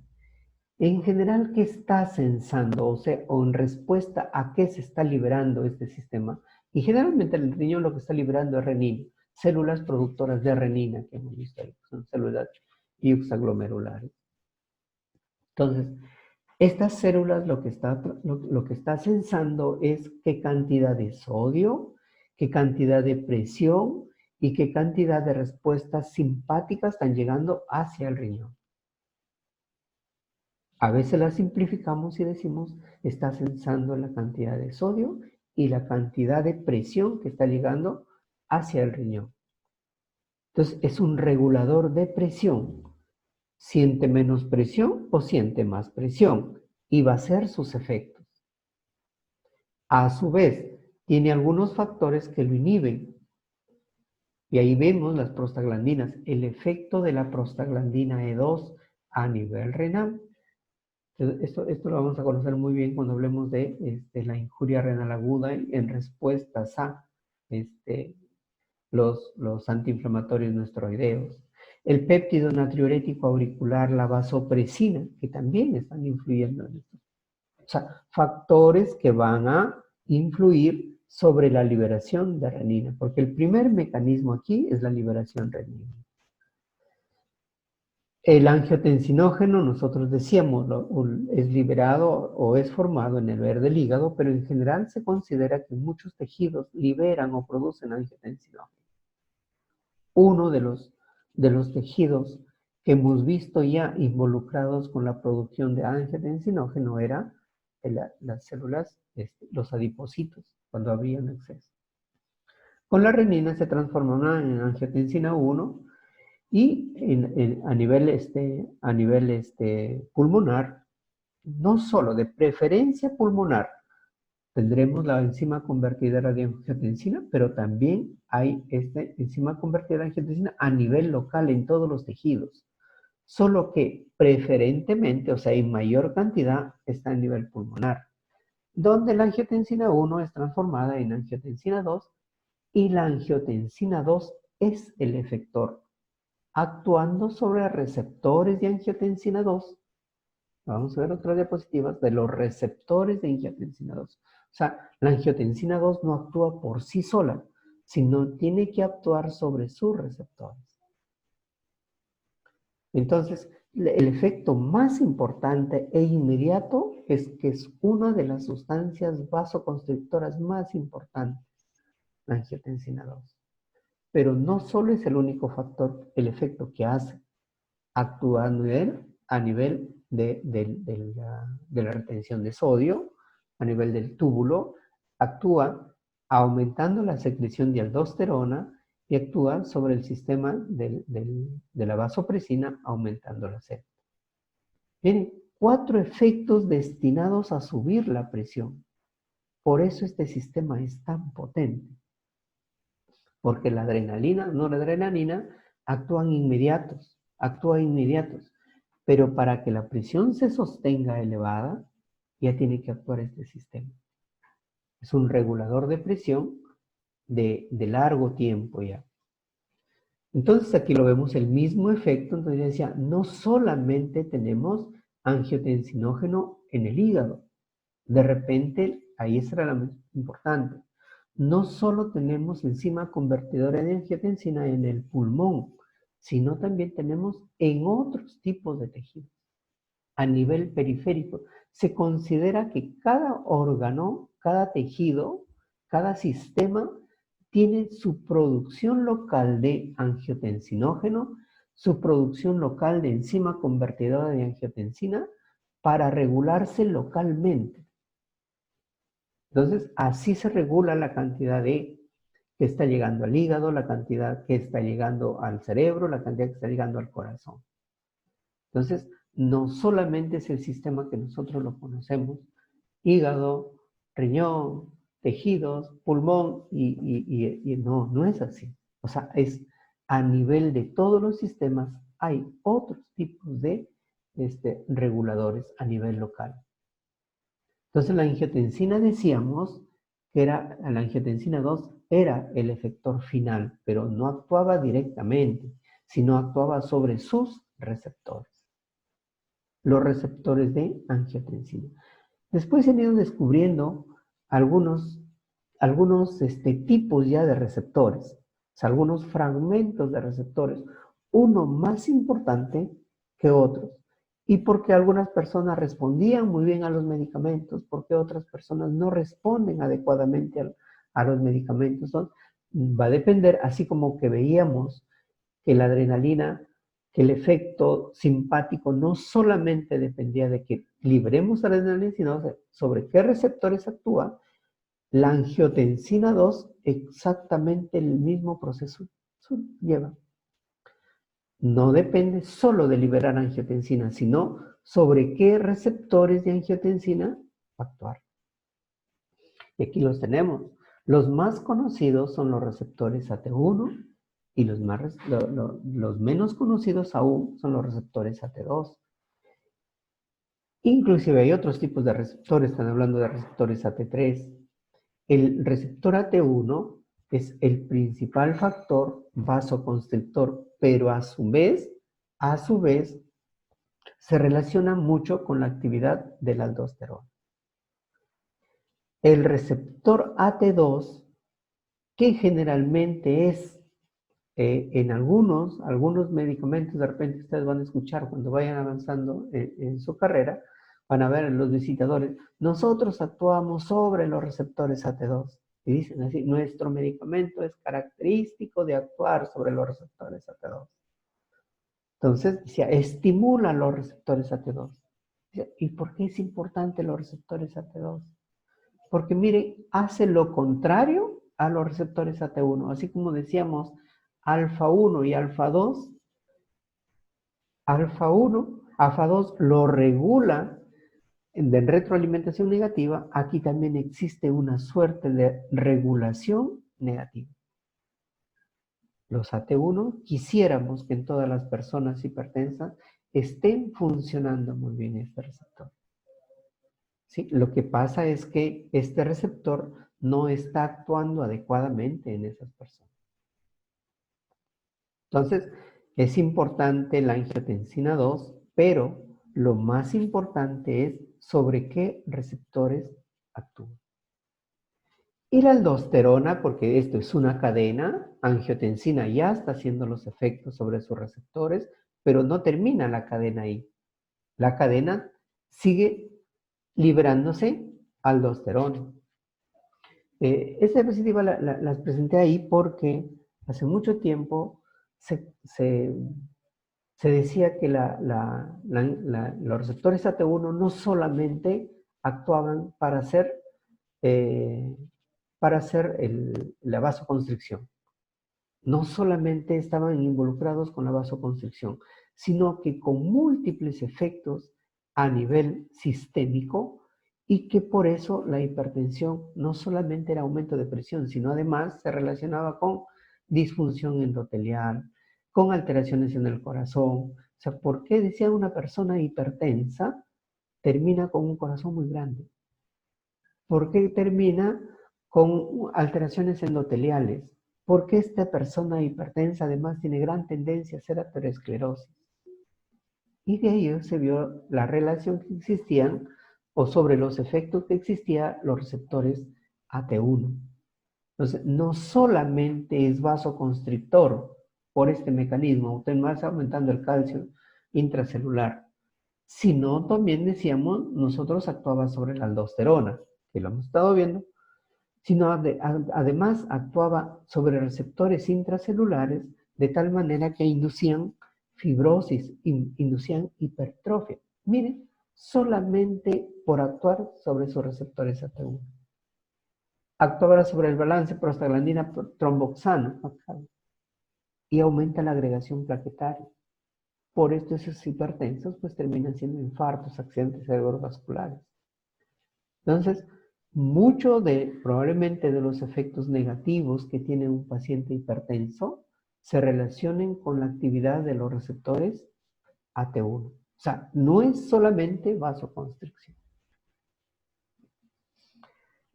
En general, ¿qué está sensando? O sea, o en respuesta a qué se está liberando este sistema. Y generalmente el riñón lo que está liberando es renina, células productoras de renina que hemos visto ahí, son células iuxaglomerulares. Entonces, estas células lo que está sensando es qué cantidad de sodio, qué cantidad de presión y qué cantidad de respuestas simpáticas están llegando hacia el riñón. A veces la simplificamos y decimos, está sensando la cantidad de sodio y la cantidad de presión que está llegando hacia el riñón. Entonces, es un regulador de presión. Siente menos presión o siente más presión y va a ser sus efectos. A su vez, tiene algunos factores que lo inhiben. Y ahí vemos las prostaglandinas, el efecto de la prostaglandina E2 a nivel renal. Esto lo vamos a conocer muy bien cuando hablemos de la injuria renal aguda en respuestas a los antiinflamatorios no esteroideos. El péptido natriurético auricular, la vasopresina, que también están influyendo en esto. O sea, factores que van a influir sobre la liberación de renina, porque el primer mecanismo aquí es la liberación renina. El angiotensinógeno, nosotros decíamos, es liberado o es formado en el ver del hígado, pero en general se considera que muchos tejidos liberan o producen angiotensinógeno. Uno de los tejidos que hemos visto ya involucrados con la producción de angiotensinógeno era las células, los adipocitos, cuando había un exceso. Con la renina se transforma en angiotensina 1 y a nivel pulmonar, no solo de preferencia pulmonar, tendremos la enzima convertidora de angiotensina, pero también hay esta enzima convertidora de angiotensina a nivel local en todos los tejidos. Solo que preferentemente, o sea, en mayor cantidad, está a nivel pulmonar, donde la angiotensina 1 es transformada en angiotensina 2 y la angiotensina 2 es el efector, actuando sobre receptores de angiotensina 2. Vamos a ver otras diapositivas de los receptores de angiotensina 2. O sea, la angiotensina 2 no actúa por sí sola, sino tiene que actuar sobre sus receptores. Entonces, el efecto más importante e inmediato es que es una de las sustancias vasoconstrictoras más importantes, la angiotensina 2. Pero no solo es el único factor, el efecto que hace, actuando a nivel de la retención de sodio, a nivel del túbulo, actúa aumentando la secreción de aldosterona y actúa sobre el sistema de la vasopresina, aumentando la sed. Miren, 4 efectos destinados a subir la presión. Por eso este sistema es tan potente. Porque la adrenalina, noradrenalina, actúan inmediatos. Pero para que la presión se sostenga elevada, ya tiene que actuar este sistema. Es un regulador de presión de largo tiempo ya. Entonces aquí lo vemos el mismo efecto. Entonces yo decía, no solamente tenemos angiotensinógeno en el hígado. De repente, ahí será lo más importante. no solo tenemos enzima convertidora de angiotensina en el pulmón, sino también tenemos en otros tipos de tejidos. A nivel periférico, se considera que cada órgano, cada tejido, cada sistema tiene su producción local de angiotensinógeno, su producción local de enzima convertidora de angiotensina para regularse localmente. Entonces, así se regula la cantidad de que está llegando al hígado, la cantidad que está llegando al cerebro, la cantidad que está llegando al corazón. Entonces, no solamente es el sistema que nosotros lo conocemos, hígado, riñón, tejidos, pulmón, y no es así. O sea, es a nivel de todos los sistemas, hay otros tipos de reguladores a nivel local. Entonces, la angiotensina decíamos que la angiotensina 2 era el efector final, pero no actuaba directamente, sino actuaba sobre sus receptores, los receptores de angiotensina. Después se han ido descubriendo algunos tipos ya de receptores, o sea, algunos fragmentos de receptores, uno más importante que otros. Y porque algunas personas respondían muy bien a los medicamentos, porque otras personas no responden adecuadamente a los medicamentos. ¿No? Va a depender, así como que veíamos que la adrenalina, que el efecto simpático no solamente dependía de que libremos adrenalina, sino sobre qué receptores actúa. La angiotensina 2 exactamente el mismo proceso lleva. No depende solo de liberar angiotensina, sino sobre qué receptores de angiotensina actuar. Y aquí los tenemos. Los más conocidos son los receptores AT1 y los menos conocidos aún son los receptores AT2. Inclusive hay otros tipos de receptores, están hablando de receptores AT3. El receptor AT1 es el principal factor vasoconstrictor, pero a su vez, se relaciona mucho con la actividad de la aldosterona. El receptor AT2, que generalmente es en algunos medicamentos, de repente ustedes van a escuchar cuando vayan avanzando en su carrera, van a ver en los visitadores, nosotros actuamos sobre los receptores AT2. Y dicen así, nuestro medicamento es característico de actuar sobre los receptores AT2. Entonces, decía, estimula los receptores AT2. ¿Y por qué es importante los receptores AT2? Porque miren, hace lo contrario a los receptores AT1. Así como decíamos, alfa 1 y alfa 2, alfa 1, alfa 2 lo regula de retroalimentación negativa. Aquí también existe una suerte de regulación negativa. Los AT1 quisiéramos que en todas las personas hipertensas estén funcionando muy bien este receptor. ¿Sí? Lo que pasa es que este receptor no está actuando adecuadamente en esas personas. Entonces, es importante la angiotensina 2, pero lo más importante es sobre qué receptores actúa. Y la aldosterona, porque esto es una cadena, angiotensina ya está haciendo los efectos sobre sus receptores, pero no termina la cadena ahí. La cadena sigue liberándose aldosterona. Esta diapositiva las presenté ahí porque hace mucho tiempo se decía que los receptores AT1 no solamente actuaban para hacer la vasoconstricción, no solamente estaban involucrados con la vasoconstricción, sino que con múltiples efectos a nivel sistémico, y que por eso la hipertensión no solamente era aumento de presión, sino además se relacionaba con disfunción endotelial, con alteraciones en el corazón. O sea, ¿por qué decía una persona hipertensa termina con un corazón muy grande? ¿Por qué termina con alteraciones endoteliales? Porque esta persona hipertensa además tiene gran tendencia a hacer aterosclerosis. Y de ello se vio la relación que existían o sobre los efectos que existían los receptores AT1. Entonces, no solamente es vasoconstrictor por este mecanismo, usted más aumentando el calcio intracelular, sino también decíamos, nosotros actuaba sobre la aldosterona, que lo hemos estado viendo, sino además actuaba sobre receptores intracelulares de tal manera que inducían fibrosis, inducían hipertrofia. Miren, solamente por actuar sobre esos receptores AT1. Actuaba sobre el balance prostaglandina tromboxana y aumenta la agregación plaquetaria. Por esto esos hipertensos pues terminan siendo infartos, accidentes cerebrovasculares. Entonces, probablemente de los efectos negativos que tiene un paciente hipertenso se relacionen con la actividad de los receptores AT1. O sea, no es solamente vasoconstricción.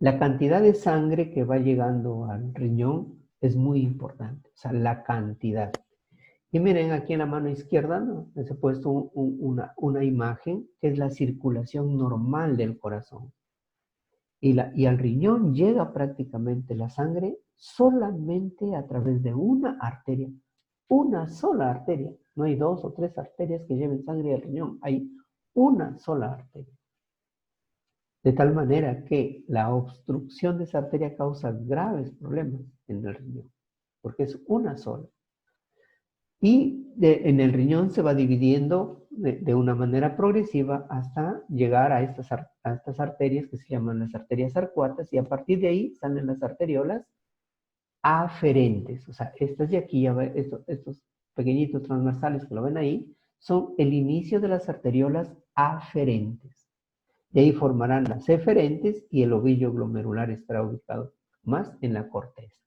La cantidad de sangre que va llegando al riñón es muy importante, o sea, la cantidad. Y miren, aquí en la mano izquierda, ¿no?, les he puesto una imagen que es la circulación normal del corazón. Y al riñón llega prácticamente la sangre solamente a través de una arteria. Una sola arteria. No hay 2 o 3 arterias que lleven sangre al riñón. Hay una sola arteria. De tal manera que la obstrucción de esa arteria causa graves problemas en el riñón. Porque es una sola. Y en el riñón se va dividiendo de una manera progresiva hasta llegar a estas arterias que se llaman las arterias arcuatas, y a partir de ahí salen las arteriolas aferentes. O sea, estas de aquí, estos pequeñitos transversales que lo ven ahí, son el inicio de las arteriolas aferentes. De ahí formarán las eferentes y el ovillo glomerular estará ubicado más en la corteza.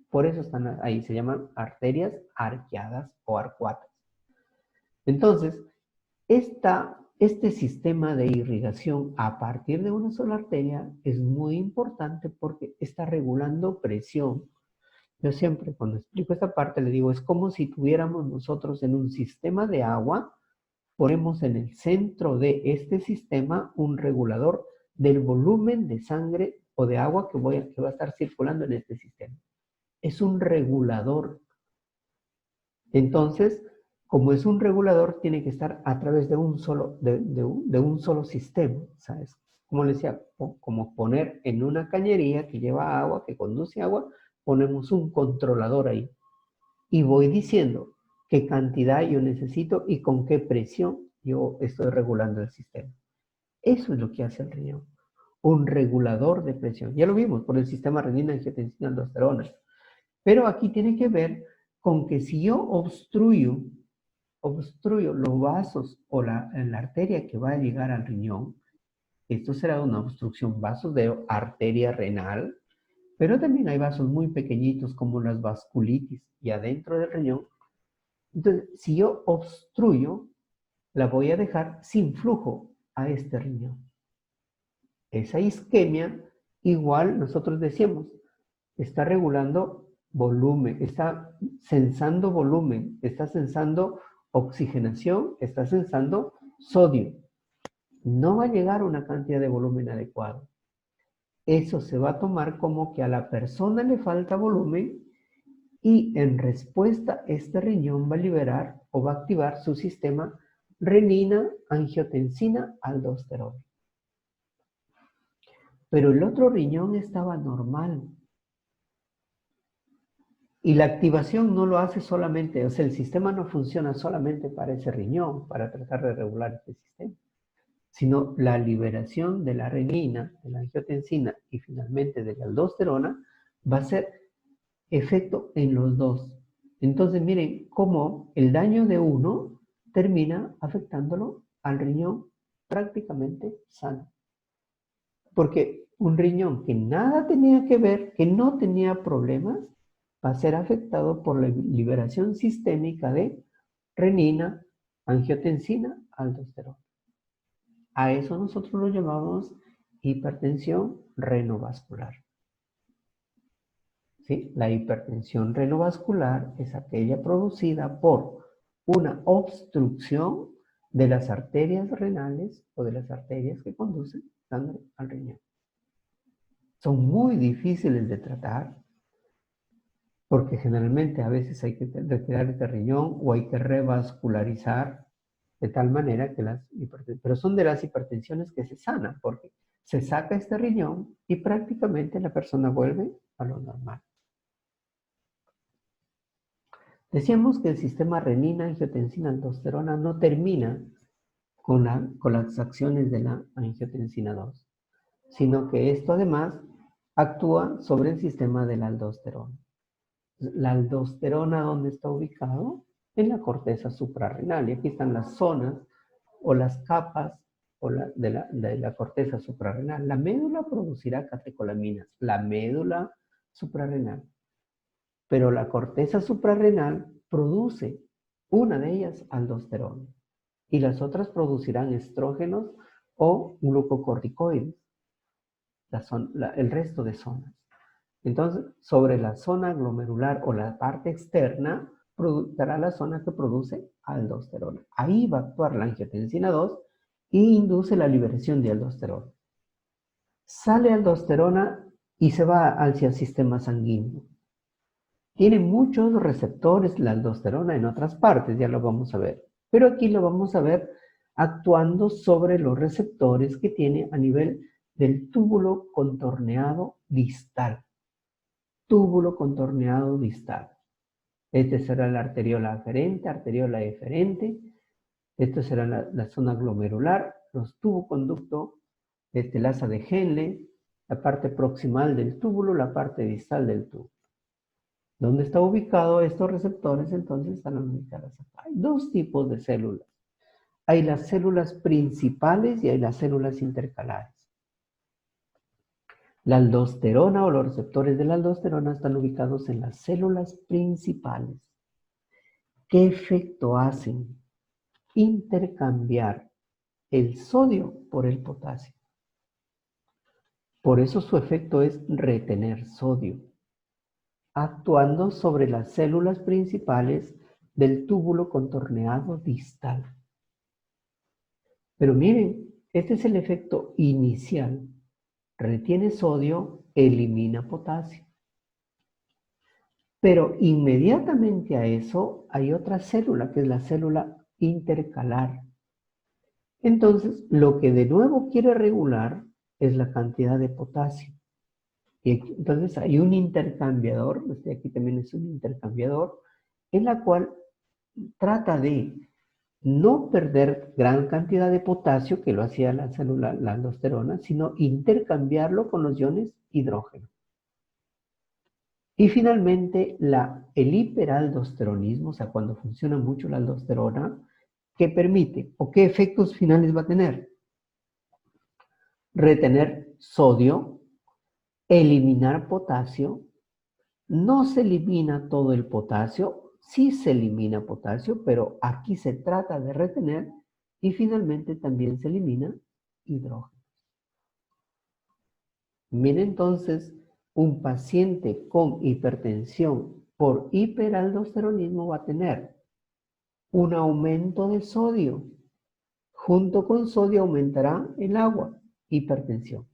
Por eso están ahí, se llaman arterias arqueadas o arcuatas. Entonces, este sistema de irrigación a partir de una sola arteria es muy importante porque está regulando presión. Yo siempre cuando explico esta parte le digo, es como si tuviéramos nosotros en un sistema de agua, ponemos en el centro de este sistema un regulador del volumen de sangre o de agua que va a estar circulando en este sistema. Es un regulador. Entonces, como es un regulador, tiene que estar a través de un solo sistema, ¿sabes? Como les decía, como poner en una cañería que lleva agua, que conduce agua, ponemos un controlador ahí. Y voy diciendo qué cantidad yo necesito y con qué presión yo estoy regulando el sistema. Eso es lo que hace el riñón. Un regulador de presión. Ya lo vimos por el sistema renina-angiotensina-aldosterona. Pero aquí tiene que ver con que si yo obstruyo los vasos o la arteria que va a llegar al riñón, esto será una obstrucción, vasos de arteria renal, pero también hay vasos muy pequeñitos como las vasculitis y adentro del riñón. Entonces, si yo obstruyo, la voy a dejar sin flujo a este riñón. Esa isquemia, igual nosotros decíamos, está regulando volumen, está sensando volumen, está sensando oxigenación, está sensando sodio. No va a llegar a una cantidad de volumen adecuado. Eso se va a tomar como que a la persona le falta volumen y en respuesta este riñón va a liberar o va a activar su sistema renina, angiotensina, aldosterona. Pero el otro riñón estaba normal. Y la activación no lo hace solamente, o sea, el sistema no funciona solamente para ese riñón, para tratar de regular este sistema, sino la liberación de la renina, de la angiotensina y finalmente de la aldosterona va a ser efecto en los dos. Entonces miren cómo el daño de uno termina afectándolo al riñón prácticamente sano. Porque un riñón que nada tenía que ver, que no tenía problemas, va a ser afectado por la liberación sistémica de renina, angiotensina, aldosterona. A eso nosotros lo llamamos hipertensión renovascular. ¿Sí? La hipertensión renovascular es aquella producida por una obstrucción de las arterias renales o de las arterias que conducen sangre al riñón. Son muy difíciles de tratar, porque generalmente a veces hay que retirar este riñón o hay que revascularizar de tal manera que pero son de las hipertensiones que se sanan, porque se saca este riñón y prácticamente la persona vuelve a lo normal. Decíamos que el sistema renina, angiotensina, aldosterona no termina con las acciones de la angiotensina 2, sino que esto además actúa sobre el sistema de la aldosterona. La aldosterona, ¿dónde está ubicado? En la corteza suprarrenal. Y aquí están las zonas o las capas de la corteza suprarrenal. La médula producirá catecolaminas, la médula suprarrenal. Pero la corteza suprarrenal produce una de ellas, aldosterona. Y las otras producirán estrógenos o glucocorticoides, el resto de zonas. Entonces, sobre la zona glomerular o la parte externa, dará la zona que produce aldosterona. Ahí va a actuar la angiotensina 2 y induce la liberación de aldosterona. Sale aldosterona y se va hacia el sistema sanguíneo. Tiene muchos receptores la aldosterona en otras partes, ya lo vamos a ver. Pero aquí lo vamos a ver actuando sobre los receptores que tiene a nivel del túbulo contorneado distal. Túbulo contorneado distal. Este será la arteriola aferente, arteriola eferente. Esto será la zona glomerular, los tuboconductos, el asa de Henle, la parte proximal del túbulo, la parte distal del túbulo. ¿Dónde están ubicados estos receptores? Entonces están ubicados acá. Hay dos tipos de células. Hay las células principales y hay las células intercalares. La aldosterona o los receptores de la aldosterona están ubicados en las células principales. ¿Qué efecto hacen? Intercambiar el sodio por el potasio. Por eso su efecto es retener sodio, actuando sobre las células principales del túbulo contorneado distal. Pero miren, este es el efecto inicial. Retiene sodio, elimina potasio. Pero inmediatamente a eso hay otra célula, que es la célula intercalar. Entonces, lo que de nuevo quiere regular es la cantidad de potasio. Y entonces hay un intercambiador, aquí también es un intercambiador, en la cual trata de no perder gran cantidad de potasio, que lo hacía la célula, la aldosterona, sino intercambiarlo con los iones hidrógeno. Y finalmente, el hiperaldosteronismo, o sea, cuando funciona mucho la aldosterona, ¿qué permite o qué efectos finales va a tener? Retener sodio, eliminar potasio. No se elimina todo el potasio, sí se elimina potasio, pero aquí se trata de retener y finalmente también se elimina hidrógeno. Mire entonces, un paciente con hipertensión por hiperaldosteronismo va a tener un aumento de sodio. Junto con sodio aumentará el agua, hipertensión.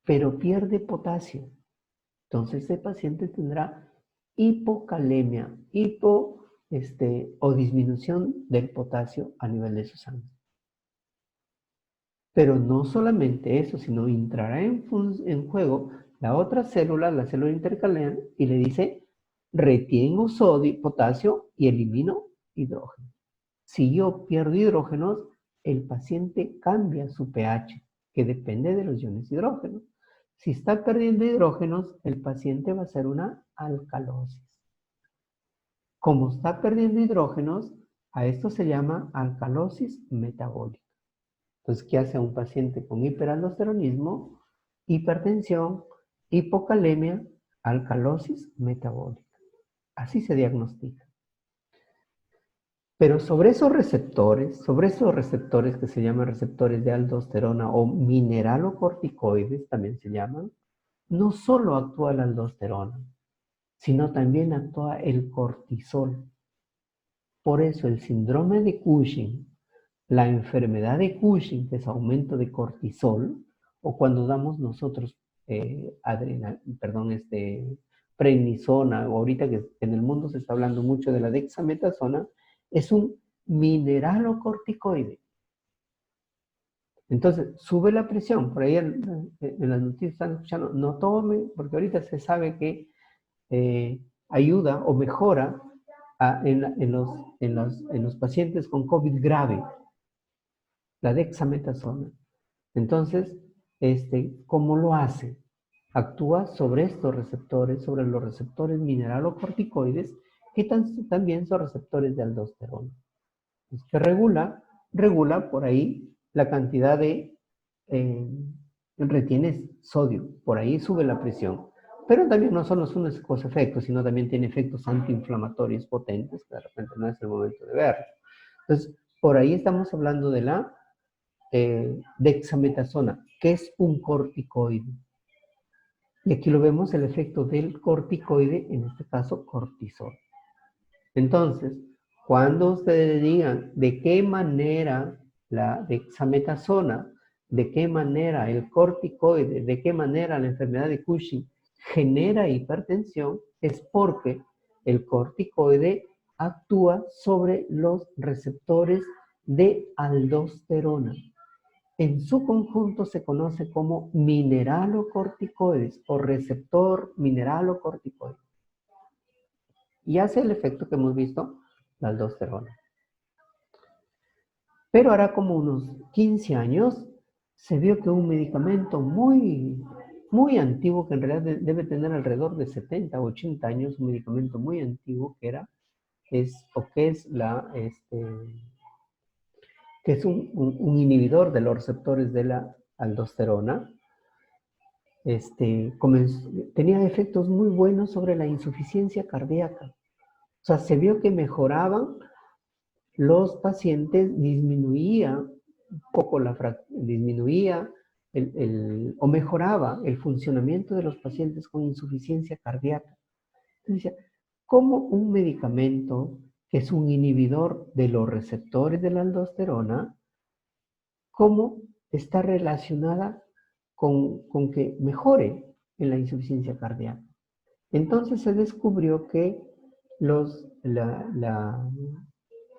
Pero pierde potasio. Entonces el paciente tendrá hipocalemia, o disminución del potasio a nivel de su sangre. Pero no solamente eso, sino entrará en juego la otra célula, la célula intercalar, y le dice, retengo sodio, potasio y elimino hidrógeno. Si yo pierdo hidrógenos, el paciente cambia su pH, que depende de los iones hidrógenos. Si está perdiendo hidrógenos, el paciente va a hacer una alcalosis. Como está perdiendo hidrógenos, a esto se llama alcalosis metabólica. Entonces, ¿qué hace a un paciente con hiperaldosteronismo? Hipertensión, hipocalemia, alcalosis metabólica. Así se diagnostica. Pero sobre esos receptores que se llaman receptores de aldosterona o mineralocorticoides, también se llaman, no solo actúa la aldosterona, sino también actúa el cortisol. Por eso el síndrome de Cushing, la enfermedad de Cushing, que es aumento de cortisol, o cuando damos nosotros prednisona, o ahorita que en el mundo se está hablando mucho de la dexametasona, es un mineralocorticoide. Entonces, sube la presión. Por ahí en las noticias están escuchando, no tome, porque ahorita se sabe que ayuda o mejora en los pacientes con COVID grave, la dexametasona. Entonces, ¿cómo lo hace? Actúa sobre estos receptores, sobre los receptores mineralocorticoides, que también son receptores de aldosterona. Que regula por ahí la cantidad de retienes sodio, por ahí sube la presión. Pero también no son los únicos efectos, sino también tiene efectos antiinflamatorios potentes, que de repente no es el momento de verlo. Entonces, por ahí estamos hablando de la dexametasona, que es un corticoide. Y aquí lo vemos el efecto del corticoide, en este caso cortisol. Entonces, cuando ustedes digan de qué manera la dexametasona, de qué manera el corticoide, de qué manera la enfermedad de Cushing genera hipertensión, es porque el corticoide actúa sobre los receptores de aldosterona. En su conjunto se conoce como mineralocorticoides o receptor mineralocorticoide. Y hace el efecto que hemos visto, la aldosterona. Pero ahora como unos 15 años, se vio que un medicamento muy antiguo, que en realidad debe tener alrededor de 70 o 80 años, un medicamento muy antiguo que es un inhibidor de los receptores de la aldosterona, tenía efectos muy buenos sobre la insuficiencia cardíaca. O sea, se vio que mejoraban los pacientes, disminuía un poco o mejoraba el funcionamiento de los pacientes con insuficiencia cardíaca. Entonces, ¿cómo un medicamento que es un inhibidor de los receptores de la aldosterona, cómo está relacionada con que mejore en la insuficiencia cardíaca? Entonces se descubrió que la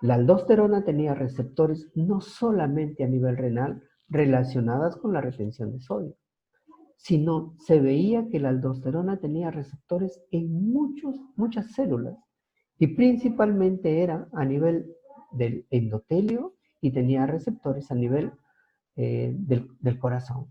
aldosterona tenía receptores no solamente a nivel renal relacionadas con la retención de sodio, sino se veía que la aldosterona tenía receptores en muchas células, y principalmente era a nivel del endotelio y tenía receptores a nivel del corazón.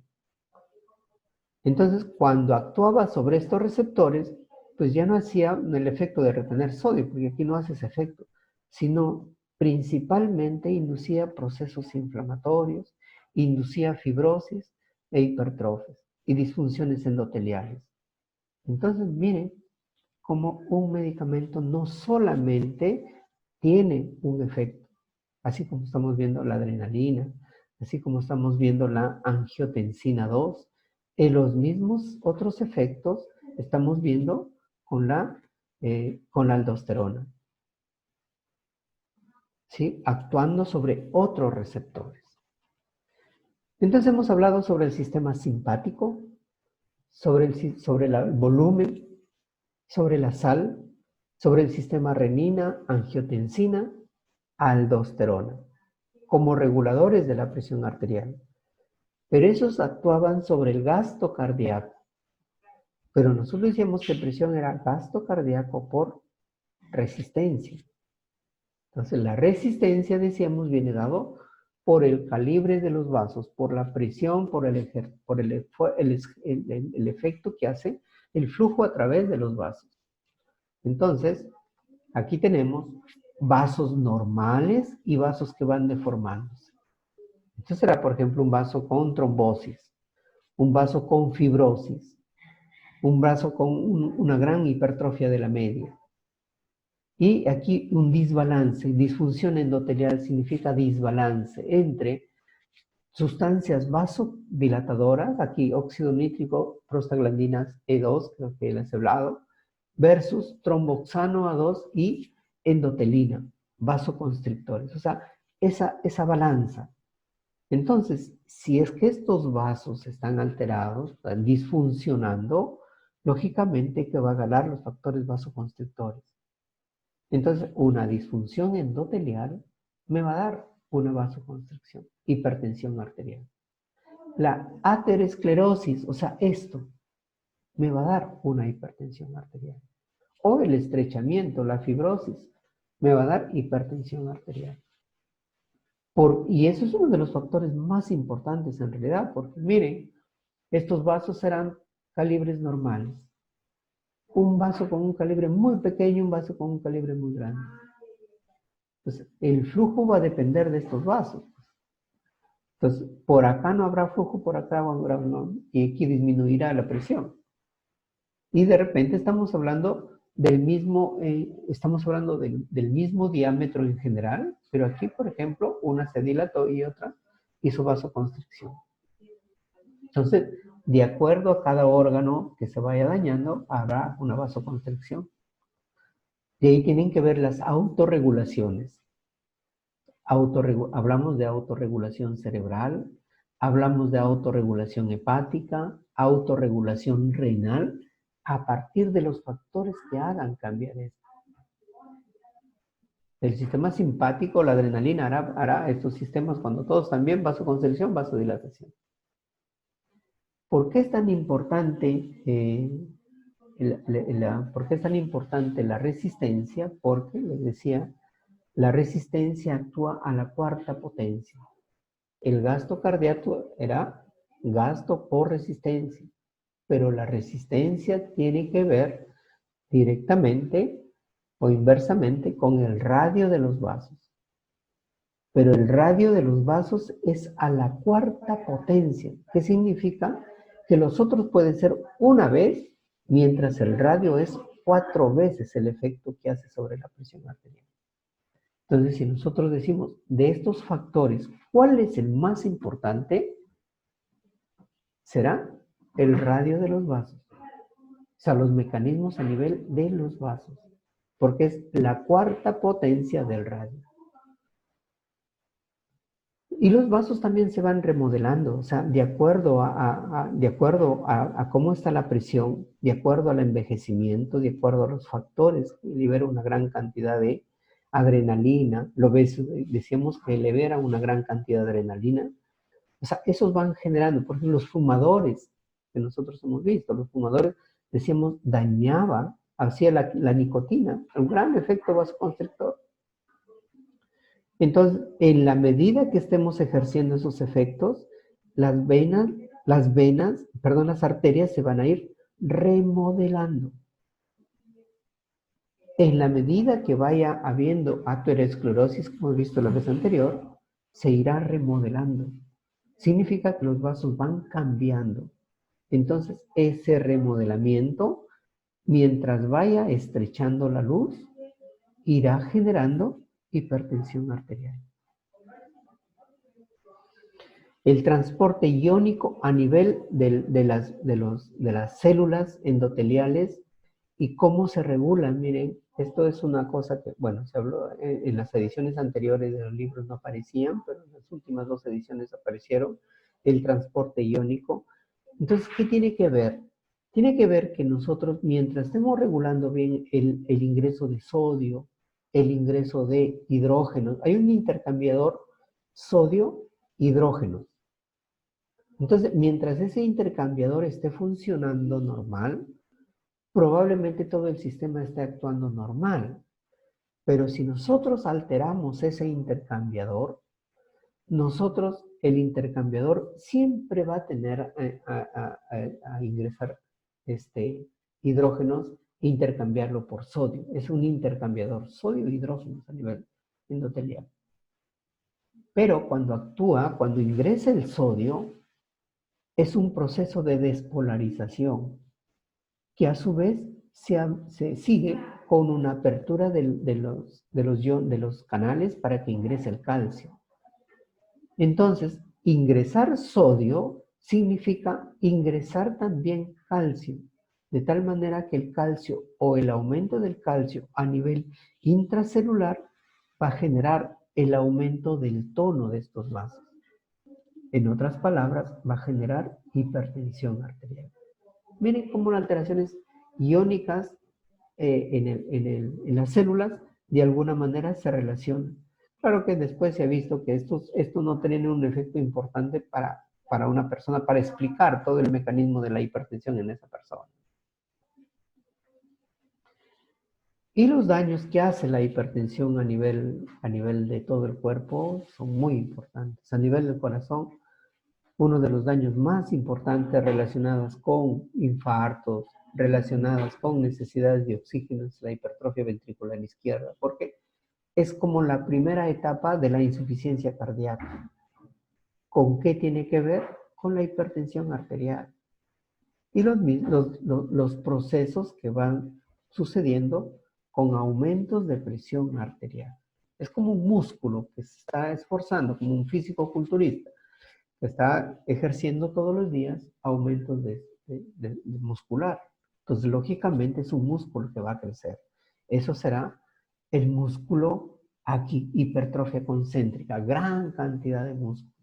Entonces, cuando actuaba sobre estos receptores, pues ya no hacía el efecto de retener sodio, porque aquí no hace ese efecto, sino principalmente inducía procesos inflamatorios, inducía fibrosis e hipertrofias y disfunciones endoteliales. Entonces, miren cómo un medicamento no solamente tiene un efecto, así como estamos viendo la adrenalina, así como estamos viendo la angiotensina 2, en los mismos otros efectos estamos viendo con la aldosterona, ¿sí? Actuando sobre otros receptores. Entonces hemos hablado sobre el sistema simpático, sobre el volumen, sobre la sal, sobre el sistema renina, angiotensina, aldosterona, como reguladores de la presión arterial. Pero esos actuaban sobre el gasto cardíaco. Pero nosotros decíamos que presión era gasto cardíaco por resistencia. Entonces la resistencia, decíamos, viene dado por el calibre de los vasos, por la presión, por el efecto que hace el flujo a través de los vasos. Entonces, aquí tenemos vasos normales y vasos que van deformándose. Esto será, por ejemplo, un vaso con trombosis, un vaso con fibrosis, un vaso con una gran hipertrofia de la media. Y aquí un desbalance, disfunción endotelial significa desbalance entre sustancias vasodilatadoras, aquí óxido nítrico, prostaglandinas E2, creo que les he hablado, versus tromboxano A2 y endotelina, vasoconstrictores. O sea, esa balanza. Entonces, si es que estos vasos están alterados, están disfuncionando, lógicamente que va a ganar los factores vasoconstrictores. Entonces, una disfunción endotelial me va a dar una vasoconstricción, hipertensión arterial. La aterosclerosis, o sea, esto, me va a dar una hipertensión arterial. O el estrechamiento, la fibrosis, me va a dar hipertensión arterial. Y eso es uno de los factores más importantes en realidad, porque miren, estos vasos serán calibres normales. Un vaso con un calibre muy pequeño, un vaso con un calibre muy grande. Entonces, el flujo va a depender de estos vasos. Entonces, por acá no habrá flujo, por acá habrá no, y aquí disminuirá la presión. Y de repente estamos hablando del mismo diámetro en general, pero aquí, por ejemplo, una se dilató y otra hizo vasoconstricción. Entonces, de acuerdo a cada órgano que se vaya dañando, habrá una vasoconstricción. Y ahí tienen que ver las autorregulaciones. Hablamos de autorregulación cerebral, hablamos de autorregulación hepática, autorregulación renal, a partir de los factores que hagan cambiar esto. El sistema simpático, la adrenalina, hará estos sistemas cuando todos están bien, vasoconstricción, vasodilatación. ¿Por qué es tan importante ¿por qué es tan importante la resistencia? Porque, les decía, la resistencia actúa a la cuarta potencia. El gasto cardíaco era gasto por resistencia, pero la resistencia tiene que ver directamente o inversamente con el radio de los vasos. Pero el radio de los vasos es a la cuarta potencia, que significa que los otros pueden ser una vez, mientras el radio es 4 veces el efecto que hace sobre la presión arterial. Entonces, si nosotros decimos de estos factores, ¿cuál es el más importante? Será el radio de los vasos. O sea, los mecanismos a nivel de los vasos. Porque es la cuarta potencia del radio. Y los vasos también se van remodelando, o sea, de acuerdo a cómo está la presión, de acuerdo al envejecimiento, de acuerdo a los factores que libera una gran cantidad de adrenalina, decíamos que libera una gran cantidad de adrenalina, o sea, esos van generando, por ejemplo, los fumadores, que nosotros hemos visto, los fumadores, decíamos, hacía la nicotina, un gran efecto vasoconstrictor. Entonces, en la medida que estemos ejerciendo esos efectos, las arterias se van a ir remodelando. En la medida que vaya habiendo aterosclerosis, como hemos visto la vez anterior, se irá remodelando. Significa que los vasos van cambiando. Entonces, ese remodelamiento, mientras vaya estrechando la luz, irá generando hipertensión arterial. El transporte iónico a nivel de las células endoteliales y cómo se regulan. Miren, esto es una cosa que, bueno, se habló en las ediciones anteriores de los libros, no aparecían, pero en las últimas 2 ediciones aparecieron el transporte iónico. Entonces, ¿qué tiene que ver? Tiene que ver que nosotros, mientras estemos regulando bien el ingreso de sodio, el ingreso de hidrógeno, hay un intercambiador sodio-hidrógeno. Entonces, mientras ese intercambiador esté funcionando normal, probablemente todo el sistema esté actuando normal. Pero si nosotros alteramos ese intercambiador, el intercambiador siempre va a tener a ingresar hidrógenos e intercambiarlo por sodio. Es un intercambiador sodio-hidrógenos a nivel endotelial. Pero cuando ingresa el sodio, es un proceso de despolarización que a su vez se sigue con una apertura de los canales para que ingrese el calcio. Entonces, ingresar sodio significa ingresar también calcio, de tal manera que el calcio o el aumento del calcio a nivel intracelular va a generar el aumento del tono de estos vasos. En otras palabras, va a generar hipertensión arterial. Miren cómo las alteraciones iónicas en las células de alguna manera se relacionan. Claro que después se ha visto que esto no tiene un efecto importante para una persona, para explicar todo el mecanismo de la hipertensión en esa persona. Y los daños que hace la hipertensión a nivel de todo el cuerpo son muy importantes. A nivel del corazón, uno de los daños más importantes relacionados con infartos, relacionadas con necesidades de oxígeno, es la hipertrofia ventricular izquierda, porque es como la primera etapa de la insuficiencia cardíaca. ¿Con qué tiene que ver? Con la hipertensión arterial. Y los procesos que van sucediendo con aumentos de presión arterial. Es como un músculo que se está esforzando, como un físico-culturista, que está ejerciendo todos los días aumentos de muscular. Entonces, lógicamente, es un músculo que va a crecer. Eso será el músculo aquí, hipertrofia concéntrica, gran cantidad de músculo.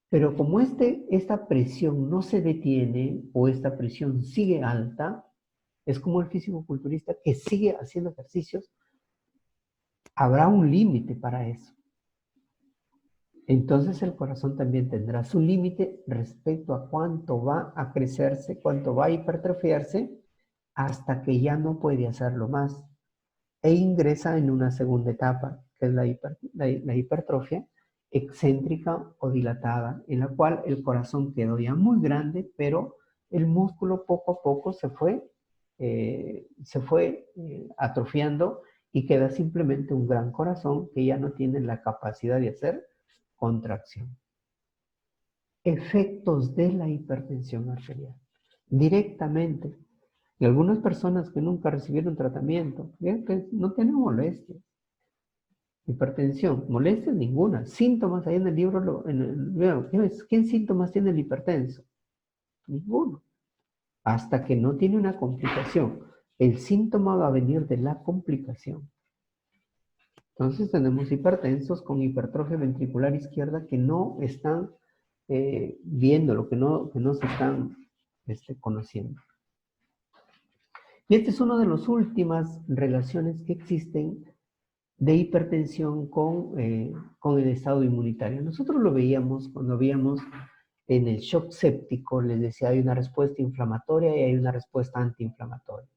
Pero como esta presión no se detiene o esta presión sigue alta, es como el físico-culturista que sigue haciendo ejercicios, habrá un límite para eso. Entonces el corazón también tendrá su límite respecto a cuánto va a crecerse, cuánto va a hipertrofiarse, hasta que ya no puede hacerlo más. E ingresa en una segunda etapa, que es la hipertrofia excéntrica o dilatada, en la cual el corazón quedó ya muy grande, pero el músculo poco a poco se fue atrofiando y queda simplemente un gran corazón que ya no tiene la capacidad de hacer contracción. Efectos de la hipertensión arterial. Directamente. Y algunas personas que nunca recibieron tratamiento, que no tienen molestias. Hipertensión, molestias ninguna. Síntomas, ahí en el libro, ¿qué síntomas tiene el hipertenso? Ninguno. Hasta que no tiene una complicación. El síntoma va a venir de la complicación. Entonces tenemos hipertensos con hipertrofia ventricular izquierda que no están viéndolo, que no se están conociendo. Y esta es una de las últimas relaciones que existen de hipertensión con el estado inmunitario. Nosotros lo veíamos cuando veíamos en el shock séptico, les decía, hay una respuesta inflamatoria y hay una respuesta antiinflamatoria.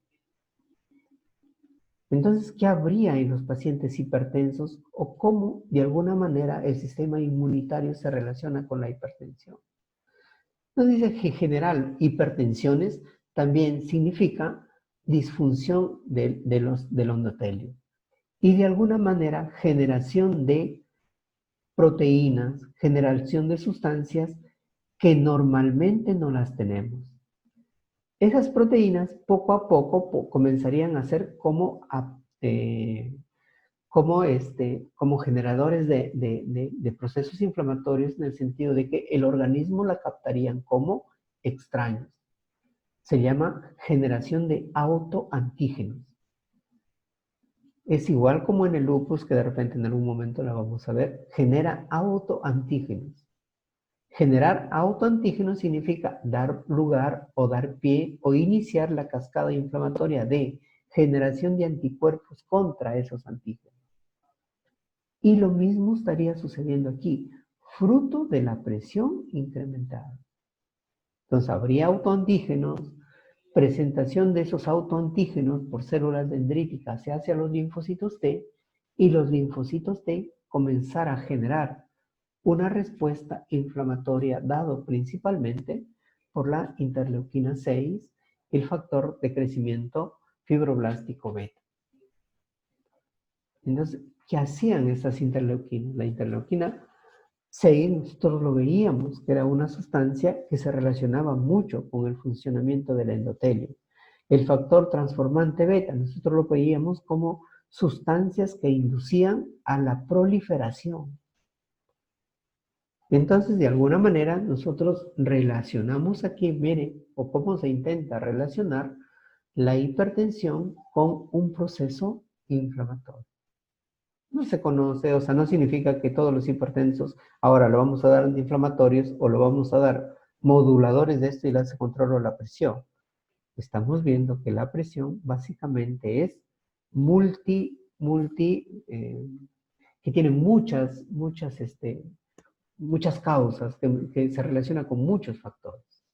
Entonces, ¿qué habría en los pacientes hipertensos o cómo, de alguna manera, el sistema inmunitario se relaciona con la hipertensión? Nos dice que en general, hipertensiones también significa disfunción del endotelio y de alguna manera generación de proteínas, generación de sustancias que normalmente no las tenemos. Esas proteínas poco a poco comenzarían a ser como generadores de procesos inflamatorios en el sentido de que el organismo la captarían como extraños. Se llama generación de autoantígenos. Es igual como en el lupus, que de repente en algún momento la vamos a ver, genera autoantígenos. Generar autoantígenos significa dar lugar o dar pie o iniciar la cascada inflamatoria de generación de anticuerpos contra esos antígenos. Y lo mismo estaría sucediendo aquí, fruto de la presión incrementada. Entonces habría autoantígenos, presentación de esos autoantígenos por células dendríticas se hace a los linfocitos T y los linfocitos T comenzar a generar una respuesta inflamatoria dado principalmente por la interleuquina 6, el factor de crecimiento fibroblástico beta. Entonces, ¿qué hacían estas interleuquinas? La interleuquina 6, nosotros lo veíamos, que era una sustancia que se relacionaba mucho con el funcionamiento del endotelio. El factor transformante beta, nosotros lo veíamos como sustancias que inducían a la proliferación. Entonces, de alguna manera, nosotros relacionamos aquí, miren, o cómo se intenta relacionar la hipertensión con un proceso inflamatorio. No se conoce, o sea, no significa que todos los hipertensos ahora lo vamos a dar antiinflamatorios o lo vamos a dar moduladores de esto y se controla la presión. Estamos viendo que la presión básicamente es que tiene muchas causas, que se relaciona con muchos factores.